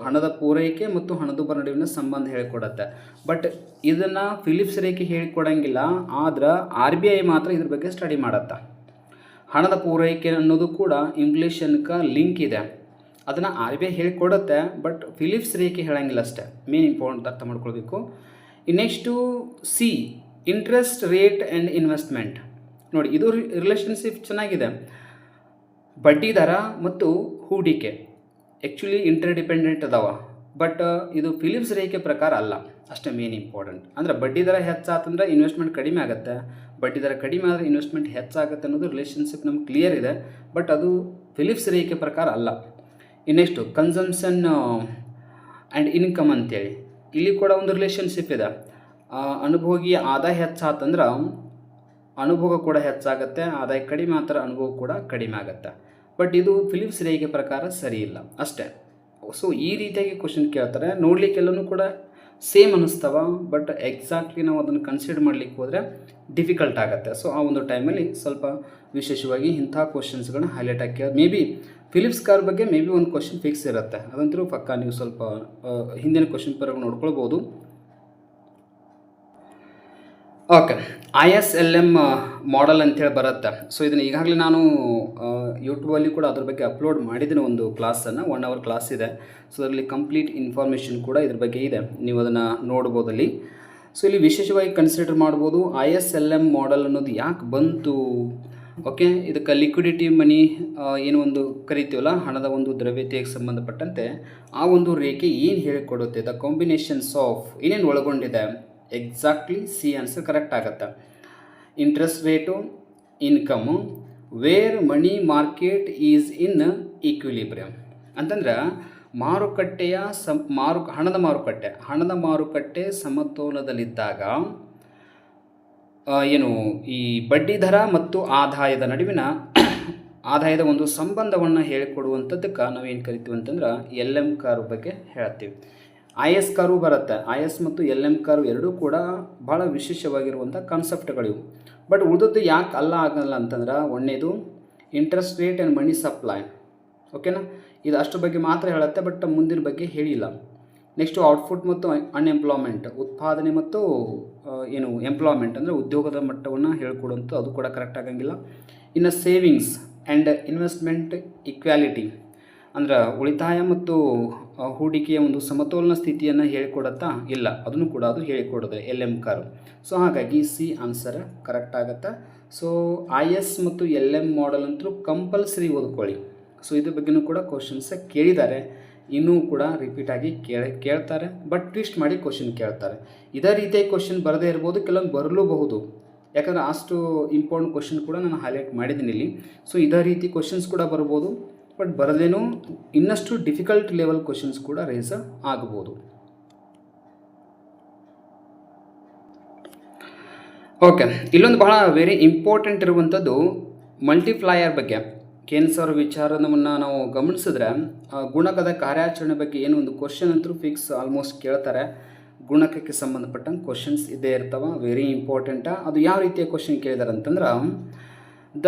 ಹಣದ ಪೂರೈಕೆ ಮತ್ತು ಹಣದುಬ್ಬರ ನಡುವಿನ ಸಂಬಂಧ ಹೇಳಿಕೊಡುತ್ತೆ. ಬಟ್ ಇದನ್ನು ಫಿಲಿಪ್ಸ್ ರೇಖೆ ಹೇಳಿಕೊಡಂಗಿಲ್ಲ. ಆದ್ರೆ RBI ಮಾತ್ರ ಇದ್ರ ಬಗ್ಗೆ ಸ್ಟಡಿ ಮಾಡುತ್ತೆ. ಹಣದ ಪೂರೈಕೆ ಅನ್ನೋದು ಕೂಡ ಇನ್ಫ್ಲೇಷನ್ಗೆ ಲಿಂಕ್ ಇದೆ. ಅದನ್ನು RBI ಹೇಳಿಕೊಡುತ್ತೆ, ಬಟ್ ಫಿಲಿಪ್ಸ್ ರೇಖೆ ಹೇಳಂಗಿಲ್ಲ ಅಷ್ಟೇ. ಮೇನ್ ಇಂಪಾರ್ಟೆಂಟ್ ಅರ್ಥ ಮಾಡ್ಕೊಳ್ಬೇಕು. Next C interest rate and investment. ನೋಡಿ, ಇದು ರಿಲೇಷನ್ಶಿಪ್ ಚೆನ್ನಾಗಿದೆ. ಬಡ್ಡಿ ದರ ಮತ್ತು ಹೂಡಿಕೆ ಆ್ಯಕ್ಚುಲಿ ಇಂಟರ್ಡಿಪೆಂಡೆಂಟ್ ಅದಾವ. ಬಟ್ ಇದು ಫಿಲಿಪ್ಸ್ ರೇಖೆ ಪ್ರಕಾರ ಅಲ್ಲ ಅಷ್ಟೇ. ಮೇನ್ ಇಂಪಾರ್ಟೆಂಟ್ ಅಂದರೆ ಬಡ್ಡಿ ದರ ಹೆಚ್ಚಾತಂದ್ರೆ ಇನ್ವೆಸ್ಟ್ಮೆಂಟ್ ಕಡಿಮೆ ಆಗುತ್ತೆ, ಬಡ್ಡಿ ದರ ಕಡಿಮೆ ಆದರೆ ಇನ್ವೆಸ್ಟ್ಮೆಂಟ್ ಹೆಚ್ಚಾಗುತ್ತೆ ಅನ್ನೋದು ರಿಲೇಷನ್ಶಿಪ್ ನಮ್ಗೆ ಕ್ಲಿಯರ್ ಇದೆ. ಬಟ್ ಅದು ಫಿಲಿಪ್ಸ್ ರೇಖೆ ಪ್ರಕಾರ ಅಲ್ಲ. ನೆಕ್ಸ್ಟು ಕನ್ಸಂಪ್ಷನ್ ಆ್ಯಂಡ್ ಇನ್ಕಮ್ ಅಂತೇಳಿ ಇಲ್ಲಿ ಕೂಡ ಒಂದು ರಿಲೇಷನ್ಶಿಪ್ ಇದೆ. ಅನುಭೋಗಿ ಆದಾಯ ಹೆಚ್ಚಾತಂದ್ರೆ ಅನುಭೋಗ ಕೂಡ ಹೆಚ್ಚಾಗುತ್ತೆ, ಆದಾಯ ಕಡಿಮೆ ಆತರ ಅನುಭವ ಕೂಡ ಕಡಿಮೆ ಆಗುತ್ತೆ. ಬಟ್ ಇದು ಫಿಲಿಪ್ಸ್ ರೇಖೆ ಪ್ರಕಾರ ಸರಿ ಇಲ್ಲ ಅಷ್ಟೇ. ಸೊ ಈ ರೀತಿಯಾಗಿ ಕ್ವಶನ್ ಕೇಳ್ತಾರೆ. ನೋಡಲಿಕ್ಕೆಲ್ಲನೂ ಕೂಡ ಸೇಮ್ ಅನ್ನಿಸ್ತವ, ಬಟ್ ಎಕ್ಸಾಕ್ಟ್ಲಿ ನಾವು ಅದನ್ನು ಕನ್ಸಿಡರ್ ಮಾಡಲಿಕ್ಕೆ ಹೋದರೆ ಡಿಫಿಕಲ್ಟ್ ಆಗುತ್ತೆ. ಸೊ ಆ ಒಂದು ಟೈಮಲ್ಲಿ ಸ್ವಲ್ಪ ವಿಶೇಷವಾಗಿ ಇಂಥ ಕ್ವಶನ್ಸ್ಗಳನ್ನ ಹೈಲೈಟ್ ಹಾಕಿ ಮೇ ಬಿ ಫಿಲಿಪ್ಸ್ ಕಾರ್ ಬಗ್ಗೆ ಮೇ ಬಿ ಒಂದು ಕ್ವಶನ್ ಫಿಕ್ಸ್ ಇರುತ್ತೆ. ಅದಂತರೂ ಪಕ್ಕ ನೀವು ಸ್ವಲ್ಪ ಹಿಂದಿನ ಕ್ವಶನ್ ಪೇಪರ್ ನೋಡ್ಕೊಳ್ಬೋದು. ಓಕೆ, ISLM ಮಾಡೆಲ್ ಅಂತೇಳಿ ಬರುತ್ತೆ. ಸೊ ಇದನ್ನು ಈಗಾಗಲೇ ನಾನು ಯೂಟ್ಯೂಬಲ್ಲಿ ಕೂಡ ಅದ್ರ ಬಗ್ಗೆ ಅಪ್ಲೋಡ್ ಮಾಡಿದ್ದೀನಿ ಒಂದು ಕ್ಲಾಸನ್ನು. 1 hour ಕ್ಲಾಸ್ ಇದೆ. ಸೊ ಅದರಲ್ಲಿ ಕಂಪ್ಲೀಟ್ ಇನ್ಫಾರ್ಮೇಷನ್ ಕೂಡ ಇದ್ರ ಬಗ್ಗೆ ಇದೆ, ನೀವು ಅದನ್ನು ನೋಡ್ಬೋದು ಅಲ್ಲಿ. ಸೊ ಇಲ್ಲಿ ವಿಶೇಷವಾಗಿ ಕನ್ಸಿಡರ್ ಮಾಡ್ಬೋದು ISLM ಮಾಡೆಲ್ ಅನ್ನೋದು ಯಾಕೆ ಬಂತು. ಓಕೆ, ಇದಕ್ಕೆ ಲಿಕ್ವಿಡಿಟಿ ಮನಿ ಏನು ಒಂದು ಕರಿತೀವಲ್ಲ, ಹಣದ ಒಂದು ದ್ರವ್ಯತೆಗೆ ಸಂಬಂಧಪಟ್ಟಂತೆ ಆ ಒಂದು ರೇಖೆ ಏನು ಹೇಳಿಕೊಡುತ್ತೆ, ದ ಕಾಂಬಿನೇಷನ್ಸ್ ಆಫ್ ಏನೇನು ಒಳಗೊಂಡಿದೆ. ಎಕ್ಸಾಕ್ಟ್ಲಿ ಸಿ ಆನ್ಸರ್ ಕರೆಕ್ಟ್ ಆಗುತ್ತೆ. Interest rate, income, where money market is in equilibrium ಅಂತಂದ್ರೆ ಮಾರುಕಟ್ಟೆಯ ಹಣದ ಮಾರುಕಟ್ಟೆ ಸಮತೋಲನದಲ್ಲಿದ್ದಾಗ ಈ ಬಡ್ಡಿ ದರ ಮತ್ತು ಆದಾಯದ ನಡುವಿನ ಆದಾಯದ ಒಂದು ಸಂಬಂಧವನ್ನು ಹೇಳಿಕೊಡುವಂಥದ್ದಕ್ಕೆ ನಾವೇನು ಕರಿತೀವಿ ಅಂತಂದ್ರೆ LM ಕರ್ವ್ ಬಗ್ಗೆ ಹೇಳ್ತೀವಿ. IS ಕರ್ವ್ ಬರುತ್ತೆ. IS ಮತ್ತು LM ಕರ್ವ್ ಎರಡೂ ಕೂಡ ಭಾಳ ವಿಶೇಷವಾಗಿರುವಂಥ ಕಾನ್ಸೆಪ್ಟ್ಗಳಿವು. ಬಟ್ ಉಳಿದದ್ದು ಯಾಕೆ ಆಗಲ್ಲ ಅಂತಂದ್ರೆ ಒಂದನೇದು interest rate and money supply. ಓಕೆನಾ, ಇದು ಅಷ್ಟರ ಬಗ್ಗೆ ಮಾತ್ರ ಹೇಳುತ್ತೆ, ಬಟ್ ಮುಂದಿನ ಬಗ್ಗೆ ಹೇಳಿಲ್ಲ. ನೆಕ್ಸ್ಟು ಔಟ್ಪುಟ್ ಮತ್ತು ಅನ್ಎಂಪ್ಲಾಯ್ಮೆಂಟ್, ಉತ್ಪಾದನೆ ಮತ್ತು ಎಂಪ್ಲಾಯ್ಮೆಂಟ್ ಅಂದರೆ ಉದ್ಯೋಗದ ಮಟ್ಟವನ್ನು ಹೇಳ್ಕೊಡುವಂಥ ಅದು ಕೂಡ ಕರೆಕ್ಟ್ ಆಗಂಗಿಲ್ಲ. ಇನ್ನು ಸೇವಿಂಗ್ಸ್ ಆ್ಯಂಡ್ ಇನ್ವೆಸ್ಟ್ಮೆಂಟ್ ಈಕ್ವಾಲಿಟಿ ಅಂದ್ರೆ ಉಳಿತಾಯ ಮತ್ತು ಹೂಡಿಕೆಯ ಒಂದು ಸಮತೋಲನ ಸ್ಥಿತಿಯನ್ನು ಹೇಳಿಕೊಡುತ್ತಾ ಇಲ್ಲ, ಅದನ್ನು ಕೂಡ ಅದು ಹೇಳಿಕೊಡೋದು LM ಕರ್ವ್. ಸೊ ಹಾಗಾಗಿ ಸಿ ಆನ್ಸರ್ ಕರೆಕ್ಟ್ ಆಗುತ್ತೆ. ಸೊ IS ಮತ್ತು LM ಮಾಡೆಲ್ ಅಂತೂ ಕಂಪಲ್ಸರಿ ಓದ್ಕೊಳ್ಳಿ. ಸೊ ಇದ್ರ ಬಗ್ಗೆಯೂ ಕೂಡ ಕ್ವಶನ್ಸ್ ಕೇಳಿದ್ದಾರೆ, ಇನ್ನೂ ಕೂಡ ರಿಪೀಟಾಗಿ ಕೇಳ್ತಾರೆ, ಬಟ್ ಟ್ವಿಸ್ಟ್ ಮಾಡಿ ಕ್ವಶನ್ ಕೇಳ್ತಾರೆ. ಇದೇ ರೀತಿಯಾಗಿ ಕ್ವಶನ್ ಬರದೇ ಇರ್ಬೋದು, ಕೆಲವೊಂದು ಬರಲೂಬಹುದು. ಯಾಕಂದರೆ ಅಷ್ಟು ಇಂಪಾರ್ಟೆಂಟ್ ಕ್ವಶನ್ ಕೂಡ ನಾನು ಹೈಲೈಟ್ ಮಾಡಿದ್ದೀನಿ ಇಲ್ಲಿ. ಸೊ ಇದೇ ರೀತಿ ಕ್ವಶನ್ಸ್ ಕೂಡ ಬರ್ಬೋದು, ಬಟ್ ಬರದೇನೂ ಇನ್ನಷ್ಟು ಡಿಫಿಕಲ್ಟ್ ಲೆವೆಲ್ ಕ್ವಶನ್ಸ್ ಕೂಡ ರೇಸ್ ಆಗ್ಬೋದು. ಓಕೆ, ಇಲ್ಲೊಂದು ಬಹಳ ವೆರಿ ಇಂಪಾರ್ಟೆಂಟ್ ಇರುವಂಥದ್ದು ಮಲ್ಟಿಪ್ಲಾಯರ್ ಬಗ್ಗೆ. ಕೇನ್ ಸರ್ ವಿಚಾರವನ್ನು ನಾವು ಗಮನಿಸಿದ್ರೆ ಗುಣಕದ ಕಾರ್ಯಾಚರಣೆ ಬಗ್ಗೆ ಏನು ಒಂದು ಕ್ವಶನ್ ಅಂತೂ ಫಿಕ್ಸ್ ಆಲ್ಮೋಸ್ಟ್ ಕೇಳ್ತಾರೆ. ಗುಣಕಕ್ಕೆ ಸಂಬಂಧಪಟ್ಟಂಗೆ ಕ್ವಶನ್ಸ್ ಇದ್ದೇ ಇರ್ತವೆ, ವೆರಿ ಇಂಪಾರ್ಟೆಂಟ. ಅದು ಯಾವ ರೀತಿಯ ಕ್ವಶನ್ ಕೇಳಿದಾರೆ ಅಂತಂದ್ರೆ, ದ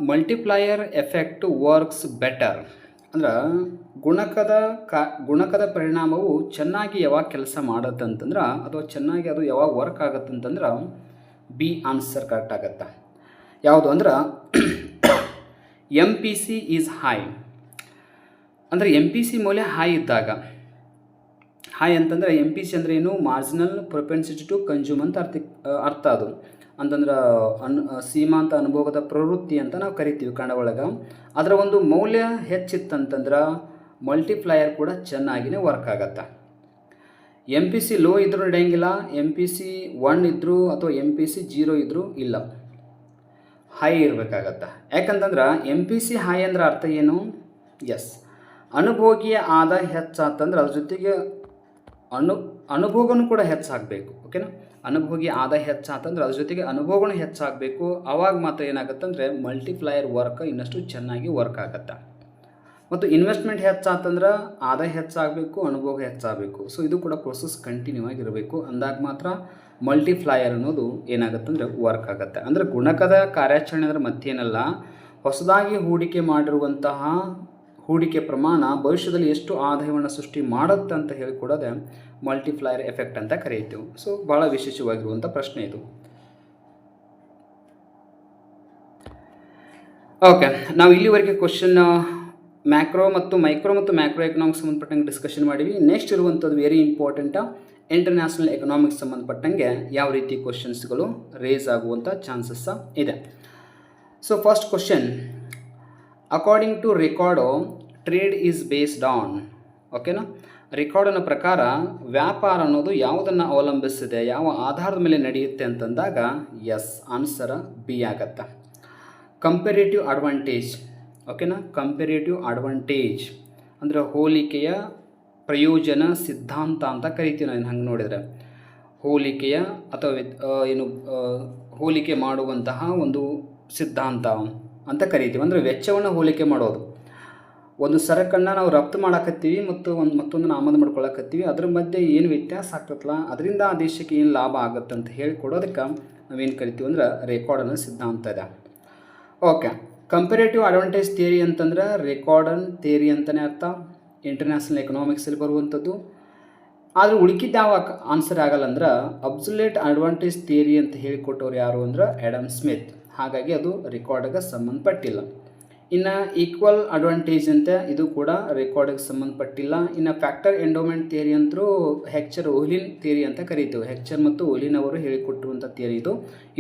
ಮಲ್ಟಿಪ್ಲಾಯರ್ ಎಫೆಕ್ಟ್ ವರ್ಕ್ಸ್ ಬೆಟರ್. ಅಂದ್ರೆ ಗುಣಕದ ಪರಿಣಾಮವು ಚೆನ್ನಾಗಿ ಯಾವಾಗ ಕೆಲಸ ಮಾಡುತ್ತಂತಂದ್ರೆ, ಅಥವಾ ಚೆನ್ನಾಗಿ ಅದು ಯಾವಾಗ ವರ್ಕ್ ಆಗುತ್ತಂತಂದ್ರೆ ಬಿ ಆನ್ಸರ್ ಕರೆಕ್ಟ್ ಆಗುತ್ತೆ. ಯಾವುದು ಅಂದ್ರೆ M P C is high. ಅಂದರೆ ಎಮ್ ಪಿ ಸಿ ಮೌಲ್ಯ ಹೈ ಇದ್ದಾಗ, ಹೈ ಅಂತಂದರೆ ಎಮ್ ಪಿ ಸಿ ಅಂದರೆ ಏನು, ಮಾರ್ಜಿನಲ್ ಪ್ರೊಪೆನ್ಸಿಟಿ ಟು ಕನ್ಸ್ಯೂಮ್ ಅಂತ ಅರ್ಥ ಅದು. ಅಂತಂದ್ರೆ ಸೀಮಾಂತ ಅನುಭವದ ಪ್ರವೃತ್ತಿ ಅಂತ ನಾವು ಕರಿತೀವಿ ಕನ್ನಡ ಒಳಗೆ. ಅದರ ಒಂದು ಮೌಲ್ಯ ಹೆಚ್ಚಿತ್ತಂತಂದ್ರೆ ಮಲ್ಟಿಪ್ಲೈಯರ್ ಕೂಡ ಚೆನ್ನಾಗಿಯೇ ವರ್ಕ್ ಆಗತ್ತೆ. ಎಮ್ ಪಿ ಸಿ ಲೋ ಇದ್ರೂ ನಡೆಯಂಗಿಲ್ಲ, ಎಮ್ ಪಿ ಸಿ 1 ಇದ್ದರೂ ಅಥವಾ ಎಮ್ ಪಿ ಸಿ 0 ಇದ್ದರೂ ಇಲ್ಲ, ಹೈ ಇರಬೇಕಾಗತ್ತೆ. ಯಾಕಂತಂದ್ರೆ ಎಮ್ ಪಿ ಸಿ ಹೈ ಅಂದ್ರೆ ಅರ್ಥ ಏನು, ಎಸ್ ಅನುಭೋಗಿಯ ಆದಾಯ ಹೆಚ್ಚಾತಂದ್ರೆ ಅದ್ರ ಜೊತೆಗೆ ಅನುಭೋಗನೂ ಕೂಡ ಹೆಚ್ಚಾಗಬೇಕು. ಓಕೆನಾ, ಅನುಭೋಗಿ ಆದಾಯ ಹೆಚ್ಚಾತಂದ್ರೆ ಅದ್ರ ಜೊತೆಗೆ ಅನುಭೋಗನೂ ಹೆಚ್ಚಾಗಬೇಕು. ಆವಾಗ ಮಾತ್ರ ಏನಾಗುತ್ತಂದರೆ ಮಲ್ಟಿಪ್ಲೈಯರ್ ವರ್ಕ್ ಇನ್ನಷ್ಟು ಚೆನ್ನಾಗಿ ವರ್ಕ್ ಆಗುತ್ತೆ. ಮತ್ತು ಇನ್ವೆಸ್ಟ್ಮೆಂಟ್ ಹೆಚ್ಚಾತಂದ್ರೆ ಆದಾಯ ಹೆಚ್ಚಾಗಬೇಕು, ಅನುಭೋಗ ಹೆಚ್ಚಾಗಬೇಕು. ಸೊ ಇದು ಕೂಡ ಪ್ರೊಸೆಸ್ ಕಂಟಿನ್ಯೂ ಆಗಿರಬೇಕು. ಅಂದಾಗ ಮಾತ್ರ ಮಲ್ಟಿಪ್ಲೈಯರ್ ಅನ್ನೋದು ಏನಾಗುತ್ತಂದರೆ ವರ್ಕ್ ಆಗುತ್ತೆ. ಅಂದರೆ ಗುಣಕದ ಕಾರ್ಯಾಚರಣೆ ಅಂದರೆ ಮತ್ತೇನಲ್ಲ, ಹೊಸದಾಗಿ ಹೂಡಿಕೆ ಮಾಡಿರುವಂತಹ ಹೂಡಿಕೆ ಪ್ರಮಾಣ ಭವಿಷ್ಯದಲ್ಲಿ ಎಷ್ಟು ಆದಾಯವನ್ನು ಸೃಷ್ಟಿ ಮಾಡುತ್ತೆ ಅಂತ ಹೇಳಿಕೊಡೋದೆ ಮಲ್ಟಿಪ್ಲೈಯರ್ ಎಫೆಕ್ಟ್ ಅಂತ ಕರೀತೀವಿ. ಸೊ ಭಾಳ ವಿಶೇಷವಾಗಿರುವಂಥ ಪ್ರಶ್ನೆ ಇದು. ಓಕೆ, ನಾವು ಇಲ್ಲಿವರೆಗೆ ಕ್ವಶನ್ ಮ್ಯಾಕ್ರೋ ಮತ್ತು ಮ್ಯಾಕ್ರೋ ಎಕನಾಮಿಕ್ಸ್ ಸಂಬಂಧಪಟ್ಟಂಗೆ ಡಿಸ್ಕಷನ್ ಮಾಡಿವಿ. ನೆಕ್ಸ್ಟ್ ಇರುವಂಥದ್ದು ವೆರಿ ಇಂಪಾರ್ಟೆಂಟ, ಇಂಟರ್ನ್ಯಾಷನಲ್ ಎಕನಾಮಿಕ್ಸ್ ಸಂಬಂಧಪಟ್ಟಂಗೆ ಯಾವ ರೀತಿ ಕ್ವಶನ್ಸ್ಗಳು ರೇಸ್ ಆಗುವಂಥ ಚಾನ್ಸಸ್ ಇದೆ. So first question, according to Ricardo trade is based on. ಓಕೆನಾ, ರೆಕಾರ್ಡಿನ ಪ್ರಕಾರ ವ್ಯಾಪಾರ ಅನ್ನೋದು ಯಾವುದನ್ನು ಅವಲಂಬಿಸಿದೆ, ಯಾವ ಆಧಾರದ ಮೇಲೆ ನಡೆಯುತ್ತೆ ಅಂತಂದಾಗ ಎಸ್ ಆನ್ಸರ್ ಬಿ ಆಗತ್ತೆ. Comparative advantage. ಓಕೆನಾ, ಕಂಪೇರೇಟಿವ್ ಅಡ್ವಾಂಟೇಜ್ ಅಂದರೆ ಹೋಲಿಕೆಯ ಪ್ರಯೋಜನ ಸಿದ್ಧಾಂತ ಅಂತ ಕರಿತೀವಿ ನಾವು. ಹಂಗೆ ನೋಡಿದರೆ ಹೋಲಿಕೆಯ ಅಥವಾ ಹೋಲಿಕೆ ಮಾಡುವಂತಹ ಒಂದು ಸಿದ್ಧಾಂತ ಅಂತ ಕರಿತೀವಿ. ಅಂದರೆ ವೆಚ್ಚವನ್ನು ಹೋಲಿಕೆ ಮಾಡೋದು. ಒಂದು ಸರಕನ್ನು ನಾವು ರಫ್ತು ಮಾಡಕತ್ತೀವಿ ಮತ್ತು ಮತ್ತೊಂದನ್ನು ಆಮದು ಮಾಡ್ಕೊಳಕತ್ತೀವಿ, ಅದ್ರ ಮಧ್ಯೆ ಏನು ವ್ಯತ್ಯಾಸ ಆಗ್ತತ್ತಲ್ಲ, ಅದರಿಂದ ಆ ದೇಶಕ್ಕೆ ಏನು ಲಾಭ ಆಗುತ್ತೆ ಅಂತ ಹೇಳಿಕೊಡೋದಕ್ಕೆ ನಾವೇನು ಕರಿತೀವಿ ಅಂದ್ರೆ ರೆಕಾರ್ಡ್ ಅನ್ನೋ ಸಿದ್ಧಾಂತ ಇದೆ. ಓಕೆ, ಕಂಪೇರೇಟಿವ್ ಅಡ್ವಾಂಟೇಜ್ ಥಿಯರಿ ಅಂತಂದ್ರೆ ರೆಕಾರ್ಡನ್ ಥಿಯರಿ ಅಂತಲೇ ಅರ್ಥ, ಇಂಟರ್ನ್ಯಾಷನಲ್ ಎಕನಾಮಿಕ್ಸಲ್ಲಿ ಬರುವಂಥದ್ದು. ಆದರೆ ಉಳಿಕಿದ್ದು ಯಾವ ಆನ್ಸರ್ ಆಗಲ್ಲ ಅಂದ್ರೆ ಅಬ್ಸಲ್ಯೂಟ್ ಅಡ್ವಾಂಟೇಜ್ ಥಿಯರಿ ಅಂತ ಹೇಳಿಕೊಟ್ಟವ್ರು ಯಾರು ಅಂದ್ರೆ ಆ್ಯಡಮ್ ಸ್ಮಿತ್. ಹಾಗಾಗಿ ಅದು ರೆಕಾರ್ಡ್ಗೆ ಸಂಬಂಧಪಟ್ಟಿಲ್ಲ. ಇನ್ನು ಈಕ್ವಲ್ ಅಡ್ವಾಂಟೇಜ್ ಅಂತ ಇದು ಕೂಡ ರೆಕಾರ್ಡ್ಗೆ ಸಂಬಂಧಪಟ್ಟಿಲ್ಲ. ಇನ್ನು ಫ್ಯಾಕ್ಟರ್ ಎಂಡೋಮೆಂಟ್ ಥಿಯರಿ ಅಂತೂ ಹೆಕ್ಚರ್ ಓಲಿನ್ ಥಿಯರಿ ಅಂತ ಕರೀತೀವಿ. ಹೆಕ್ಚರ್ ಮತ್ತು ಓಲಿನ್ ಅವರು ಹೇಳಿಕೊಟ್ಟಿರುವಂಥ ಥಿಯರಿ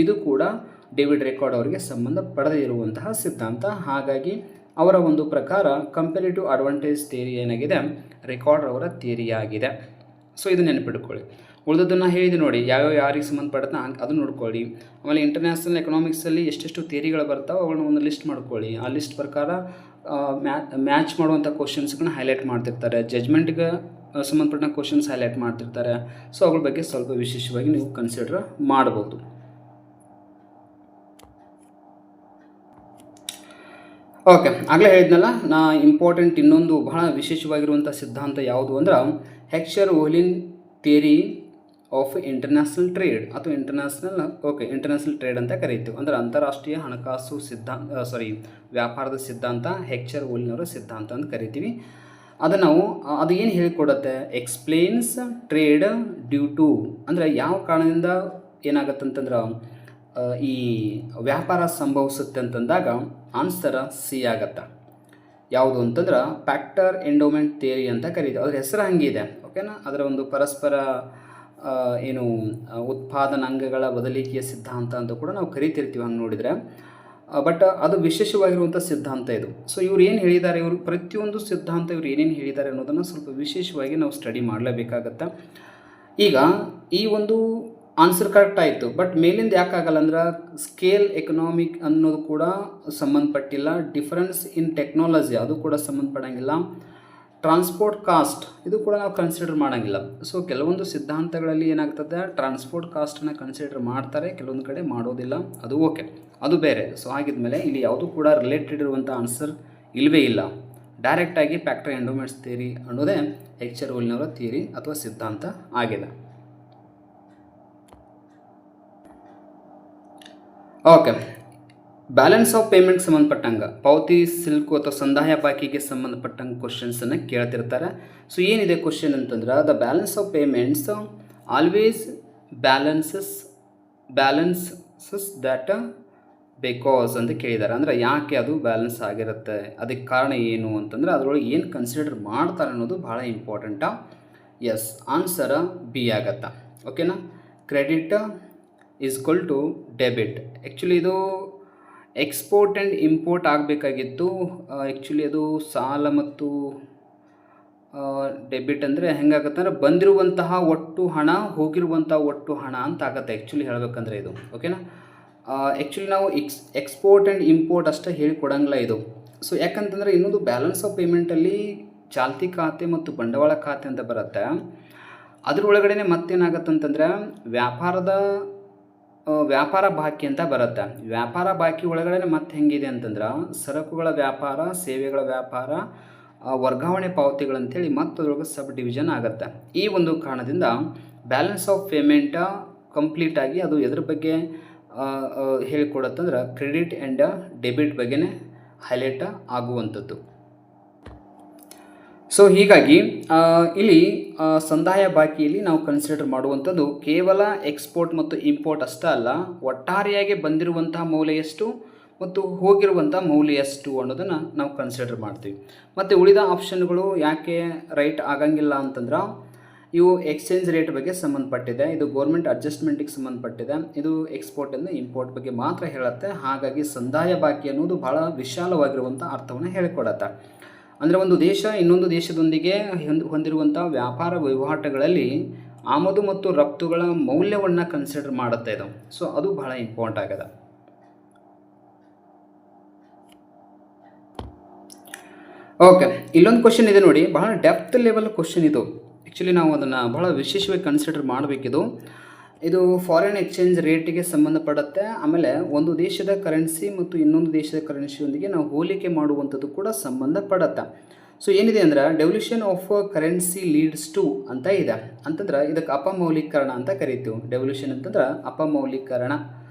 ಇದು ಕೂಡ ಡೇವಿಡ್ ರೆಕಾರ್ಡ್ ಅವರಿಗೆ ಸಂಬಂಧ ಪಡೆದೇ ಇರುವಂತಹ ಸಿದ್ಧಾಂತ. ಹಾಗಾಗಿ ಅವರ ಒಂದು ಪ್ರಕಾರ ಕಂಪೇರೇಟಿವ್ ಅಡ್ವಾಂಟೇಜ್ ಥಿಯರಿ ಏನಾಗಿದೆ, ರೆಕಾರ್ಡ್ ಅವರ ಥಿಯರಿಯಾಗಿದೆ. ಸೊ ಇದು ನೆನಪಿಟ್ಕೊಳ್ಳಿ. ಉಳಿದದ್ದನ್ನು ಹೇಳಿದೆ ನೋಡಿ, ಯಾರಿಗೆ ಸಂಬಂಧಪಡುತ್ತೆ ಅದು ನೋಡ್ಕೊಳ್ಳಿ. ಆಮೇಲೆ ಇಂಟರ್ನ್ಯಾಷನಲ್ ಎಕನಾಮಿಕ್ಸಲ್ಲಿ ಎಷ್ಟೆಷ್ಟು ಥಿಯರಿಗಳು ಬರ್ತಾವೆ ಅವುಗಳನ್ನ ಒಂದು ಲಿಸ್ಟ್ ಮಾಡ್ಕೊಳ್ಳಿ. ಆ ಲಿಸ್ಟ್ ಪ್ರಕಾರ ಮ್ಯಾಚ್ ಮಾಡುವಂಥ ಕ್ವಶನ್ಸ್ಗಳನ್ನ ಹೈಲೈಟ್ ಮಾಡ್ತಿರ್ತಾರೆ, ಜಜ್ಮೆಂಟ್ಗೆ ಸಂಬಂಧಪಟ್ಟ ಕ್ವಶನ್ಸ್ ಹೈಲೈಟ್ ಮಾಡ್ತಿರ್ತಾರೆ. ಸೊ ಅದ್ರ ಬಗ್ಗೆ ಸ್ವಲ್ಪ ವಿಶೇಷವಾಗಿ ನೀವು ಕನ್ಸಿಡರ್ ಮಾಡ್ಬೋದು. ಓಕೆ, ಆಗಲೇ ಹೇಳಿದ್ನಲ್ಲ ನಾ ಇಂಪಾರ್ಟೆಂಟ್ ಇನ್ನೊಂದು ಬಹಳ ವಿಶೇಷವಾಗಿರುವಂಥ ಸಿದ್ಧಾಂತ ಯಾವುದು ಅಂದ್ರೆ ಹೆಕ್ಚರ್ ಓಲಿನ್ ಥಿಯರಿ ಆಫ್ ಇಂಟರ್ನ್ಯಾಷನಲ್ ಟ್ರೇಡ್ ಅಥವಾ ಇಂಟರ್ನ್ಯಾಷನಲ್ ಟ್ರೇಡ್ ಅಂತ ಕರೀತೀವಿ. ಅಂದರೆ ಅಂತಾರಾಷ್ಟ್ರೀಯ ಹಣಕಾಸು ವ್ಯಾಪಾರದ ಸಿದ್ಧಾಂತ ಹೆಕ್ಚರ್ ಓಲಿನವರ ಸಿದ್ಧಾಂತ ಅಂತ ಕರಿತೀವಿ. ಅದು ಏನು ಹೇಳಿಕೊಡುತ್ತೆ, ಎಕ್ಸ್ಪ್ಲೇನ್ಸ್ ಟ್ರೇಡ್ ಡ್ಯೂ ಟು, ಅಂದರೆ ಯಾವ ಕಾರಣದಿಂದ ಏನಾಗತ್ತಂತಂದ್ರೆ ಈ ವ್ಯಾಪಾರ ಸಂಭವಿಸುತ್ತೆ ಅಂತಂದಾಗ ಆನ್ಸರ್ ಸಿ ಆಗತ್ತೆ. ಯಾವುದು ಅಂತಂದ್ರೆ ಫ್ಯಾಕ್ಟರ್ ಎಂಡೋಮೆಂಟ್ ಥಿಯರಿ ಅಂತ ಕರೀತೀವಿ. ಅದ್ರ ಹೆಸರು ಹಂಗಿದೆ. ಓಕೆನಾ, ಅದರ ಒಂದು ಪರಸ್ಪರ ಉತ್ಪಾದನಾಂಗಗಳ ಬದಲಿಕೆಯ ಸಿದ್ಧಾಂತ ಅಂತ ಕೂಡ ನಾವು ಕರಿತಿರ್ತೀವಿ ಹಂಗೆ ನೋಡಿದರೆ. ಬಟ್ ಅದು ವಿಶೇಷವಾಗಿರುವಂಥ ಸಿದ್ಧಾಂತ ಇದು. ಸೊ ಇವ್ರು ಏನು ಹೇಳಿದ್ದಾರೆ, ಇವರು ಪ್ರತಿಯೊಂದು ಸಿದ್ಧಾಂತ ಇವ್ರು ಏನೇನು ಹೇಳಿದ್ದಾರೆ ಅನ್ನೋದನ್ನು ಸ್ವಲ್ಪ ವಿಶೇಷವಾಗಿ ನಾವು ಸ್ಟಡಿ ಮಾಡಲೇಬೇಕಾಗತ್ತೆ. ಈಗ ಈ ಒಂದು ಆನ್ಸರ್ ಕರೆಕ್ಟ್ ಆಯಿತು, ಬಟ್ ಮೇಲಿಂದ ಯಾಕಾಗಲ್ಲ ಅಂದ್ರೆ ಸ್ಕೇಲ್ ಎಕನಾಮಿಕ್ ಅನ್ನೋದು ಕೂಡ ಸಂಬಂಧಪಟ್ಟಿಲ್ಲ, ಡಿಫರೆನ್ಸ್ ಇನ್ ಟೆಕ್ನಾಲಜಿ ಅದು ಕೂಡ ಸಂಬಂಧಪಡಂಗಿಲ್ಲ, ಟ್ರಾನ್ಸ್ಪೋರ್ಟ್ ಕಾಸ್ಟ್ ಇದು ಕೂಡ ನಾವು ಕನ್ಸಿಡರ್ ಮಾಡೋಂಗಿಲ್ಲ. ಸೊ ಕೆಲವೊಂದು ಸಿದ್ಧಾಂತಗಳಲ್ಲಿ ಏನಾಗ್ತದೆ, ಟ್ರಾನ್ಸ್ಪೋರ್ಟ್ ಕಾಸ್ಟನ್ನು ಕನ್ಸಿಡರ್ ಮಾಡ್ತಾರೆ, ಕೆಲವೊಂದು ಕಡೆ ಮಾಡೋದಿಲ್ಲ, ಅದು ಓಕೆ, ಅದು ಬೇರೆ. ಸೊ ಹಾಗಿದ್ಮೇಲೆ ಇಲ್ಲಿ ಯಾವುದೂ ಕೂಡ ರಿಲೇಟೆಡ್ ಇರುವಂಥ ಆನ್ಸರ್ ಇಲ್ಲವೇ ಇಲ್ಲ. ಡೈರೆಕ್ಟಾಗಿ ಫ್ಯಾಕ್ಟರಿ ಎಂಡೋಮೆಂಟ್ಸ್ ಥಿಯರಿ ಅನ್ನೋದೇ ಎಚ್ ಆರ್ ವೂಲ್ನವರ ಥಿಯರಿ ಅಥವಾ ಸಿದ್ಧಾಂತ ಆಗಿದೆ. ಓಕೆ, ಬ್ಯಾಲೆನ್ಸ್ ಆಫ್ ಪೇಮೆಂಟ್ಗೆ ಸಂಬಂಧಪಟ್ಟಂಗೆ, ಪಾವತಿ ಸಿಲ್ಕು ಅಥವಾ ಸಂದಾಯ ಬಾಕಿಗೆ ಸಂಬಂಧಪಟ್ಟಂಗೆ ಕ್ವಶನ್ಸನ್ನು ಕೇಳ್ತಿರ್ತಾರೆ. ಸೊ ಏನಿದೆ ಕ್ವಶನ್ ಅಂತಂದ್ರೆ, the balance of payments always balances that because ಅಂತ ಕೇಳಿದ್ದಾರೆ. ಅಂದರೆ ಯಾಕೆ ಅದು ಬ್ಯಾಲೆನ್ಸ್ ಆಗಿರುತ್ತೆ, ಅದಕ್ಕೆ ಕಾರಣ ಏನು ಅಂತಂದರೆ ಅದರೊಳಗೆ ಏನು ಕನ್ಸಿಡರ್ ಮಾಡ್ತಾರೆ ಅನ್ನೋದು ಭಾಳ ಇಂಪಾರ್ಟೆಂಟಾ. ಎಸ್, ಆನ್ಸರ ಬಿ ಆಗತ್ತಾ. ಓಕೆನಾ, credit is equal to debit. Actually ಇದು ಎಕ್ಸ್ಪೋರ್ಟ್ ಆ್ಯಂಡ್ ಇಂಪೋರ್ಟ್ ಆಗಬೇಕಾಗಿತ್ತು. ಆ್ಯಕ್ಚುಲಿ ಅದು ಸಾಲ ಮತ್ತು ಡೆಬಿಟ್ ಅಂದರೆ ಹೆಂಗಾಗುತ್ತೆ ಅಂದರೆ ಬಂದಿರುವಂತಹ ಒಟ್ಟು ಹಣ ಹೋಗಿರುವಂಥ ಒಟ್ಟು ಹಣ ಅಂತ ಆಗುತ್ತೆ ಆ್ಯಕ್ಚುಲಿ ಹೇಳಬೇಕಂದ್ರೆ ಇದು. ಓಕೆನಾ, ಆ್ಯಕ್ಚುಲಿ ನಾವು ಎಕ್ಸ್ಪೋರ್ಟ್ ಆ್ಯಂಡ್ ಇಂಪೋರ್ಟ್ ಅಷ್ಟೇ ಹೇಳಿಕೊಡಂಗಿಲ್ಲ ಇದು. ಸೊ ಯಾಕಂತಂದರೆ ಇನ್ನೊಂದು ಬ್ಯಾಲೆನ್ಸ್ ಆಫ್ ಪೇಮೆಂಟಲ್ಲಿ ಚಾಲ್ತಿ ಖಾತೆ ಮತ್ತು ಬಂಡವಾಳ ಖಾತೆ ಅಂತ ಬರುತ್ತೆ. ಅದರೊಳಗಡೆ ಮತ್ತೇನಾಗತ್ತೆ ಅಂತಂದರೆ ವ್ಯಾಪಾರ ಬಾಕಿ ಅಂತ ಬರುತ್ತೆ. ವ್ಯಾಪಾರ ಬಾಕಿ ಒಳಗಡೆ ಮತ್ತೆ ಹೆಂಗಿದೆ ಅಂತಂದ್ರೆ ಸರಕುಗಳ ವ್ಯಾಪಾರ, ಸೇವೆಗಳ ವ್ಯಾಪಾರ, ವರ್ಗಾವಣೆ ಪಾವತಿಗಳಂತೇಳಿ ಮತ್ತದ್ರೊಳಗೆ ಸಬ್ ಡಿವಿಷನ್ ಆಗುತ್ತೆ. ಈ ಒಂದು ಕಾರಣದಿಂದ ಬ್ಯಾಲೆನ್ಸ್ ಆಫ್ ಪೇಮೆಂಟ ಕಂಪ್ಲೀಟಾಗಿ ಅದು ಎದ್ರ ಬಗ್ಗೆ ಹೇಳಿಕೊಡತ್ತಂದ್ರೆ ಕ್ರೆಡಿಟ್ ಆ್ಯಂಡ್ ಡೆಬಿಟ್ ಬಗ್ಗೆನೇ ಹೈಲೈಟ್ ಆಗುವಂಥದ್ದು. ಸೊ ಹೀಗಾಗಿ ಇಲ್ಲಿ ಸಂದಾಯ ಬಾಕಿಯಲ್ಲಿ ನಾವು ಕನ್ಸಿಡರ್ ಮಾಡುವಂಥದ್ದು ಕೇವಲ ಎಕ್ಸ್ಪೋರ್ಟ್ ಮತ್ತು ಇಂಪೋರ್ಟ್ ಅಷ್ಟೇ ಅಲ್ಲ, ಒಟ್ಟಾರೆಯಾಗಿ ಬಂದಿರುವಂತಹ ಮೌಲ್ಯ ಎಷ್ಟು ಮತ್ತು ಹೋಗಿರುವಂಥ ಮೌಲ್ಯ ಎಷ್ಟು ಅನ್ನೋದನ್ನು ನಾವು ಕನ್ಸಿಡರ್ ಮಾಡ್ತೀವಿ. ಮತ್ತು ಉಳಿದ ಆಪ್ಷನ್ಗಳು ಯಾಕೆ ರೈಟ್ ಆಗಂಗಿಲ್ಲ ಅಂತಂದ್ರೆ ಇವು ಎಕ್ಸ್ಚೇಂಜ್ ರೇಟ್ ಬಗ್ಗೆ ಸಂಬಂಧಪಟ್ಟಿದೆ, ಇದು ಗೌರ್ಮೆಂಟ್ ಅಡ್ಜಸ್ಟ್ಮೆಂಟಿಗೆ ಸಂಬಂಧಪಟ್ಟಿದೆ, ಇದು ಎಕ್ಸ್ಪೋರ್ಟಿಂದ ಇಂಪೋರ್ಟ್ ಬಗ್ಗೆ ಮಾತ್ರ ಹೇಳುತ್ತೆ. ಹಾಗಾಗಿ ಸಂದಾಯ ಬಾಕಿ ಅನ್ನೋದು ಭಾಳ ವಿಶಾಲವಾಗಿರುವಂಥ ಅರ್ಥವನ್ನು ಹೇಳಿಕೊಡತ್ತೆ. ಅಂದರೆ ಒಂದು ದೇಶ ಇನ್ನೊಂದು ದೇಶದೊಂದಿಗೆ ಹೊಂದಿರುವಂಥ ವ್ಯಾಪಾರ ವಹಿವಾಟುಗಳಲ್ಲಿ ಆಮದು ಮತ್ತು ರಫ್ತುಗಳ ಮೌಲ್ಯವನ್ನು ಕನ್ಸಿಡರ್ ಮಾಡುತ್ತೆ ಇದು. ಸೊ ಅದು ಬಹಳ ಇಂಪಾರ್ಟೆಂಟ್ ಆಗಿದೆ. ಓಕೆ, ಇಲ್ಲೊಂದು ಕ್ವಶನ್ ಇದೆ ನೋಡಿ, ಬಹಳ ಡೆಪ್ತ್ ಲೆವೆಲ್ ಕ್ವಶನ್ ಇದು. ಆ್ಯಕ್ಚುಲಿ ನಾವು ಅದನ್ನು ಬಹಳ ವಿಶೇಷವಾಗಿ ಕನ್ಸಿಡರ್ ಮಾಡಬೇಕಿದು. ಇದು ಫಾರಿನ್ ಎಕ್ಸ್ಚೇಂಜ್ ರೇಟಿಗೆ ಸಂಬಂಧಪಡುತ್ತೆ. ಆಮೇಲೆ ಒಂದು ದೇಶದ ಕರೆನ್ಸಿ ಮತ್ತು ಇನ್ನೊಂದು ದೇಶದ ಕರೆನ್ಸಿಯೊಂದಿಗೆ ನಾವು ಹೋಲಿಕೆ ಮಾಡುವಂಥದ್ದು ಕೂಡ ಸಂಬಂಧಪಡುತ್ತೆ. ಸೊ ಏನಿದೆ ಅಂದ್ರೆ devaluation of currency leads to ಅಂತ ಇದೆ. ಅಂತಂದ್ರೆ ಇದಕ್ಕೆ ಅಪಮೌಲ್ಯೀಕರಣ ಅಂತ ಕರಿತೀವಿ. ಡೆವಲ್ಯೂಷನ್ ಅಂತಂದ್ರೆ ಅಪಮೌಲ್ಯೀಕರಣ.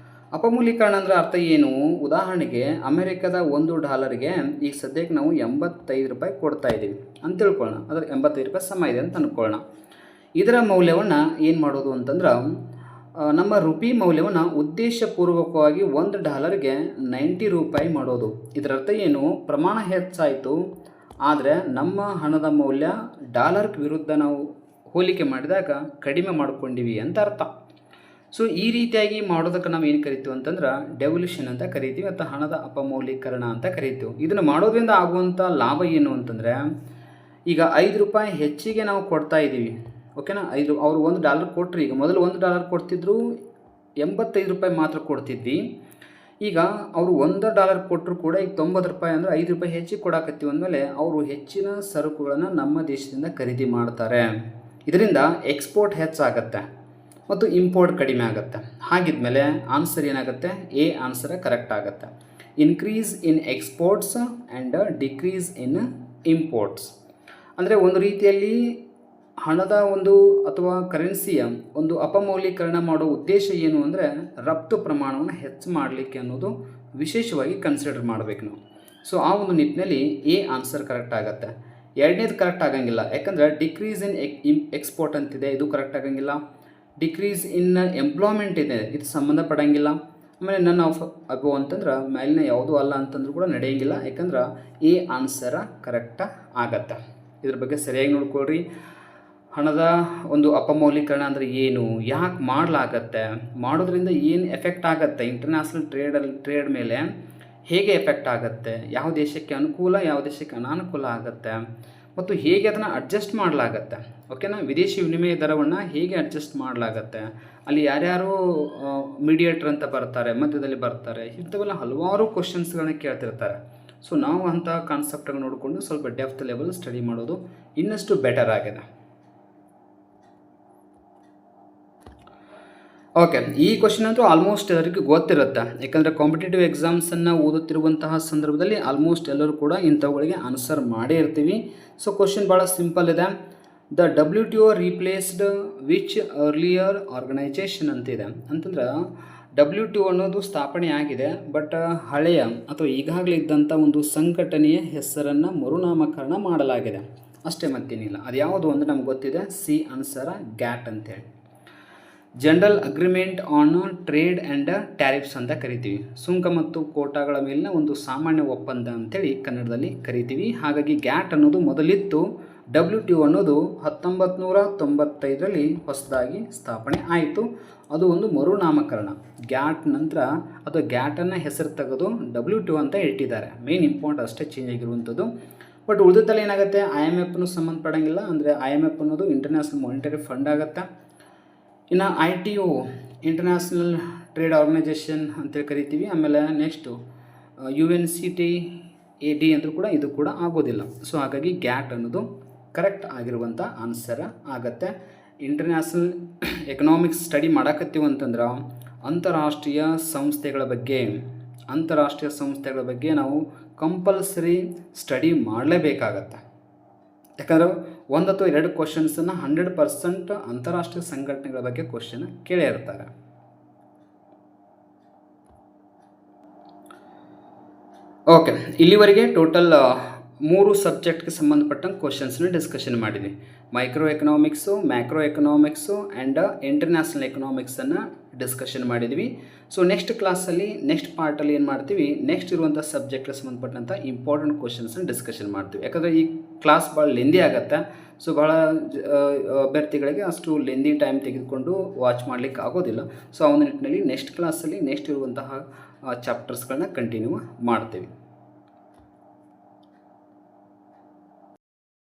ಅಪಮೌಲ್ಯೀಕರಣ ಅಂದರೆ ಅರ್ಥ ಏನು? ಉದಾಹರಣೆಗೆ ಅಮೆರಿಕದ $1ಗೆ ಈಗ ಸದ್ಯಕ್ಕೆ ನಾವು 85 ರೂಪಾಯಿ ಕೊಡ್ತಾ ಇದ್ದೀವಿ ಅಂತ ತಿಳ್ಕೊಳ್ಳೋಣ. ಅದರ 85 ರೂಪಾಯಿ ಸಮ ಇದೆ ಅಂತ ಅಂದ್ಕೊಳ್ಳೋಣ. ಇದರ ಮೌಲ್ಯವನ್ನು ಏನು ಮಾಡೋದು ಅಂತಂದ್ರೆ ನಮ್ಮ ರುಪಿ ಮೌಲ್ಯವನ್ನು ಉದ್ದೇಶಪೂರ್ವಕವಾಗಿ $1ಗೆ 90 ರೂಪಾಯಿ ಮಾಡೋದು. ಇದರರ್ಥ ಏನು? ಪ್ರಮಾಣ ಹೆಚ್ಚಾಯಿತು, ಆದರೆ ನಮ್ಮ ಹಣದ ಮೌಲ್ಯ ಡಾಲರ್ ವಿರುದ್ಧ ನಾವು ಹೋಲಿಕೆ ಮಾಡಿದಾಗ ಕಡಿಮೆ ಮಾಡ್ಕೊಂಡಿವಿ ಅಂತ ಅರ್ಥ. ಸೊ ಈ ರೀತಿಯಾಗಿ ಮಾಡೋದಕ್ಕೆ ನಾವು ಏನು ಕರಿತೀವಿ ಅಂತಂದ್ರೆ ಡೆವಲ್ಯೂಷನ್ ಅಂತ ಕರಿತೀವಿ, ಅಥವಾ ಹಣದ ಅಪಮೌಲ್ಯೀಕರಣ ಅಂತ ಕರಿತೀವಿ. ಇದನ್ನು ಮಾಡೋದ್ರಿಂದ ಆಗುವಂಥ ಲಾಭ ಏನು ಅಂತಂದರೆ, ಈಗ 5 ರೂಪಾಯಿ ಹೆಚ್ಚಿಗೆ ನಾವು ಕೊಡ್ತಾ ಇದ್ದೀವಿ. ಓಕೆನಾ, ಅವರು $1 ಕೊಟ್ಟರು. ಈಗ ಮೊದಲು $1 ಕೊಡ್ತಿದ್ರು, 85 ರೂಪಾಯಿ ಮಾತ್ರ ಕೊಡ್ತಿದ್ವಿ. ಈಗ ಅವರು $1 ಕೊಟ್ಟರು ಕೂಡ ಈಗ 90 ರೂಪಾಯಿ ಅಂದರೆ 5 ರೂಪಾಯಿ ಹೆಚ್ಚಿಗೆ ಕೊಡಾಕತ್ತೀವಿ ಅಂದಮೇಲೆ ಅವರು ಹೆಚ್ಚಿನ ಸರಕುಗಳನ್ನು ನಮ್ಮ ದೇಶದಿಂದ ಖರೀದಿ ಮಾಡ್ತಾರೆ. ಇದರಿಂದ ಎಕ್ಸ್ಪೋರ್ಟ್ ಹೆಚ್ಚಾಗತ್ತೆ ಮತ್ತು ಇಂಪೋರ್ಟ್ ಕಡಿಮೆ ಆಗುತ್ತೆ. ಹಾಗಿದ್ಮೇಲೆ ಆನ್ಸರ್ ಏನಾಗುತ್ತೆ? ಎ ಆನ್ಸರ್ ಕರೆಕ್ಟ್ ಆಗುತ್ತೆ. Increase in exports and decrease in imports. ಅಂದರೆ ಒಂದು ರೀತಿಯಲ್ಲಿ ಹಣದ ಒಂದು ಅಥವಾ ಕರೆನ್ಸಿಯ ಒಂದು ಅಪಮೌಲ್ಯೀಕರಣ ಮಾಡೋ ಉದ್ದೇಶ ಏನು ಅಂದರೆ ರಫ್ತು ಪ್ರಮಾಣವನ್ನು ಹೆಚ್ಚು ಮಾಡಲಿಕ್ಕೆ ಅನ್ನೋದು ವಿಶೇಷವಾಗಿ ಕನ್ಸಿಡರ್ ಮಾಡಬೇಕು ನಾವು. ಸೊ ಆ ಒಂದು ನಿಟ್ಟಿನಲ್ಲಿ ಎ ಆನ್ಸರ್ ಕರೆಕ್ಟ್ ಆಗುತ್ತೆ. ಎರಡನೇದು ಕರೆಕ್ಟ್ ಆಗಂಗಿಲ್ಲ, ಯಾಕಂದರೆ ಡಿಕ್ರೀಸ್ ಇನ್ ಎಕ್ಸ್ಪೋರ್ಟ್ ಅಂತಿದೆ, ಇದು ಕರೆಕ್ಟ್ ಆಗಂಗಿಲ್ಲ. ಡಿಕ್ರೀಸ್ ಇನ್ ಎಂಪ್ಲಾಯ್ಮೆಂಟ್ ಇದೆ, ಇದು ಸಂಬಂಧಪಡಂಗಿಲ್ಲ. ಆಮೇಲೆ ನನ್ ಆಫ್ ಅಗೋ ಅಂತಂದ್ರೆ ಮೇಲಿನ ಯಾವುದೂ ಅಲ್ಲ ಅಂತಂದ್ರೂ ಕೂಡ ನಡೆಯಂಗಿಲ್ಲ, ಯಾಕಂದ್ರೆ ಎ ಆನ್ಸರ ಕರೆಕ್ಟ ಆಗತ್ತೆ. ಇದ್ರ ಬಗ್ಗೆ ಸರಿಯಾಗಿ ನೋಡ್ಕೊಳ್ರಿ. ಹಣದ ಒಂದು ಅಪಮೌಲ್ಯೀಕರಣ ಅಂದರೆ ಏನು, ಯಾಕೆ ಮಾಡಲಾಗತ್ತೆ, ಮಾಡೋದ್ರಿಂದ ಏನು ಎಫೆಕ್ಟ್ ಆಗುತ್ತೆ, ಇಂಟರ್ನ್ಯಾಷನಲ್ ಟ್ರೇಡ್ ಮೇಲೆ ಹೇಗೆ ಎಫೆಕ್ಟ್ ಆಗುತ್ತೆ, ಯಾವ ದೇಶಕ್ಕೆ ಅನುಕೂಲ ಯಾವ ದೇಶಕ್ಕೆ ಅನಾನುಕೂಲ ಆಗುತ್ತೆ, ಮತ್ತು ಹೇಗೆ ಅದನ್ನು ಅಡ್ಜಸ್ಟ್ ಮಾಡಲಾಗತ್ತೆ. ಓಕೆನಾ, ವಿದೇಶಿ ವಿನಿಮಯ ದರವನ್ನು ಹೇಗೆ ಅಡ್ಜಸ್ಟ್ ಮಾಡಲಾಗತ್ತೆ, ಅಲ್ಲಿ ಯಾರ್ಯಾರು ಮೀಡಿಯೇಟರ್ ಅಂತ ಬರ್ತಾರೆ, ಮಧ್ಯದಲ್ಲಿ ಬರ್ತಾರೆ, ಇಂಥವೆಲ್ಲ ಹಲವಾರು ಕ್ವಶನ್ಸ್ಗಳನ್ನ ಕೇಳ್ತಿರ್ತಾರೆ. ಸೊ ನಾವು ಅಂತಹ ಕಾನ್ಸೆಪ್ಟನ್ನು ನೋಡಿಕೊಂಡು ಸ್ವಲ್ಪ ಡೆಪ್ತ್ ಲೆವೆಲ್ ಸ್ಟಡಿ ಮಾಡೋದು ಇನ್ನಷ್ಟು ಬೆಟರ್ ಆಗಿದೆ. ಓಕೆ, ಈ ಕ್ವಶನ್ ಅಂತೂ ಆಲ್ಮೋಸ್ಟ್ ಎಲ್ಲರಿಗೂ ಗೊತ್ತಿರುತ್ತೆ, ಯಾಕಂದರೆ ಕಾಂಪಿಟೇಟಿವ್ ಎಕ್ಸಾಮ್ಸನ್ನು ಓದುತ್ತಿರುವಂತಹ ಸಂದರ್ಭದಲ್ಲಿ ಆಲ್ಮೋಸ್ಟ್ ಎಲ್ಲರೂ ಕೂಡ ಇಂಥವುಗಳಿಗೆ ಆನ್ಸರ್ ಮಾಡೇ ಇರ್ತೀವಿ. ಸೊ ಕ್ವಶನ್ ಭಾಳ ಸಿಂಪಲ್ ಇದೆ. The WTO replaced which earlier organisation ಅಂತಿದೆ. ಅಂತಂದ್ರೆ WTO ಅನ್ನೋದು ಸ್ಥಾಪನೆ ಆಗಿದೆ, ಬಟ್ ಹಳೆಯ ಅಥವಾ ಈಗಾಗಲೇ ಇದ್ದಂಥ ಒಂದು ಸಂಘಟನೆಯ ಹೆಸರನ್ನು ಮರುನಾಮಕರಣ ಮಾಡಲಾಗಿದೆ ಅಷ್ಟೇ, ಮತ್ತೇನಿಲ್ಲ. ಅದು ಯಾವುದು ಅಂದರೆ ನಮ್ಗೆ ಗೊತ್ತಿದೆ, ಸಿ ಆನ್ಸರ ಗ್ಯಾಟ್ ಅಂತೇಳಿ. General agreement on trade and tariffs ಅಂತ ಕರಿತೀವಿ. ಸುಂಕ ಮತ್ತು ಕೋಟಾಗಳ ಮೇಲಿನ ಒಂದು ಸಾಮಾನ್ಯ ಒಪ್ಪಂದ ಅಂತೇಳಿ ಕನ್ನಡದಲ್ಲಿ ಕರಿತೀವಿ. ಹಾಗಾಗಿ ಗ್ಯಾಟ್ ಅನ್ನೋದು ಮೊದಲಿತ್ತು. WTO ಅನ್ನೋದು 1995ರಲ್ಲಿ ಹೊಸದಾಗಿ ಸ್ಥಾಪನೆ ಆಯಿತು. ಅದು ಒಂದು ಮರುನಾಮಕರಣ. ಗ್ಯಾಟ್ ನಂತರ ಅಥವಾ ಗ್ಯಾಟನ್ನು ಹೆಸರು ತೆಗೆದು WTO ಅಂತ ಇಟ್ಟಿದ್ದಾರೆ. ಮೇನ್ ಇಂಪಾರ್ಟೆಂಟ್ ಅಷ್ಟೇ ಚೇಂಜ್ ಆಗಿರುವಂಥದ್ದು. ಬಟ್ ಉಳಿದದಲ್ಲಿ ಏನಾಗುತ್ತೆ, IMFನೂ ಸಂಬಂಧಪಡೋಂಗಿಲ್ಲ. ಅಂದರೆ IMF ಅನ್ನೋದು ಇಂಟರ್ನ್ಯಾಷನಲ್ ಮಾನಿಟರಿ ಫಂಡ್ ಆಗುತ್ತೆ. ಇನ್ನು ITO ಇಂಟರ್ನ್ಯಾಷನಲ್ ಟ್ರೇಡ್ ಆರ್ಗನೈಜೇಷನ್ ಅಂತೇಳಿ ಕರಿತೀವಿ. ಆಮೇಲೆ ನೆಕ್ಸ್ಟು UNCTAD ಅಂದರೂ ಕೂಡ ಇದು ಕೂಡ ಆಗೋದಿಲ್ಲ. ಸೊ ಹಾಗಾಗಿ ಗ್ಯಾಟ್ ಅನ್ನೋದು ಕರೆಕ್ಟ್ ಆಗಿರುವಂಥ ಆನ್ಸರ್ ಆಗುತ್ತೆ. ಇಂಟರ್ನ್ಯಾಷನಲ್ ಎಕನಾಮಿಕ್ಸ್ ಸ್ಟಡಿ ಮಾಡಕತ್ತೀವಿ ಅಂತಂದ್ರೆ ಅಂತಾರಾಷ್ಟ್ರೀಯ ಸಂಸ್ಥೆಗಳ ಬಗ್ಗೆ ನಾವು ಕಂಪಲ್ಸರಿ ಸ್ಟಡಿ ಮಾಡಲೇಬೇಕಾಗತ್ತೆ. ಯಾಕಂದ್ರೆ 1 ಅಥವಾ 2 ಕ್ವಶನ್ಸನ್ನು 100% ಅಂತಾರಾಷ್ಟ್ರೀಯ ಸಂಘಟನೆಗಳ ಬಗ್ಗೆ ಕ್ವಶನ್ ಕೇಳೇ ಇರ್ತಾರೆ. ಓಕೆ, ಇಲ್ಲಿವರೆಗೆ ಟೋಟಲ್ 3 ಸಬ್ಜೆಕ್ಟ್ಗೆ ಸಂಬಂಧಪಟ್ಟಂಗೆ ಕ್ವಶನ್ಸ್ನ ಡಿಸ್ಕಷನ್ ಮಾಡಿದ್ವಿ. Micro economics, macro economics and international ಎಕನಾಮಿಕ್ಸನ್ನು ಡಿಸ್ಕಷನ್ ಮಾಡಿದ್ವಿ. ಸೊ ನೆಕ್ಸ್ಟ್ ಕ್ಲಾಸಲ್ಲಿ ನೆಕ್ಸ್ಟ್ ಪಾರ್ಟಲ್ಲಿ ಏನು ಮಾಡ್ತೀವಿ, ನೆಕ್ಸ್ಟ್ ಇರುವಂಥ ಸಬ್ಜೆಕ್ಟ್ಗೆ ಸಂಬಂಧಪಟ್ಟಂಥ ಇಂಪಾರ್ಟೆಂಟ್ ಕ್ವಶನ್ಸನ್ನು ಡಿಸ್ಕಷನ್ ಮಾಡ್ತೀವಿ. ಯಾಕಂದರೆ ಈ ಕ್ಲಾಸ್ ಭಾಳ ಲೆಂದಿ ಆಗುತ್ತೆ. ಸೊ ಭಾಳ ಅಭ್ಯರ್ಥಿಗಳಿಗೆ ಅಷ್ಟು ಲೆಂದಿ ಟೈಮ್ ತೆಗೆದುಕೊಂಡು ವಾಚ್ ಮಾಡಲಿಕ್ಕೆ ಆಗೋದಿಲ್ಲ. ಸೊ ಆ ಒಂದು ನಿಟ್ಟಿನಲ್ಲಿ ನೆಕ್ಸ್ಟ್ ಕ್ಲಾಸಲ್ಲಿ ನೆಕ್ಸ್ಟ್ ಇರುವಂತಹ ಚಾಪ್ಟರ್ಸ್ಗಳನ್ನ ಕಂಟಿನ್ಯೂ ಮಾಡ್ತೀವಿ.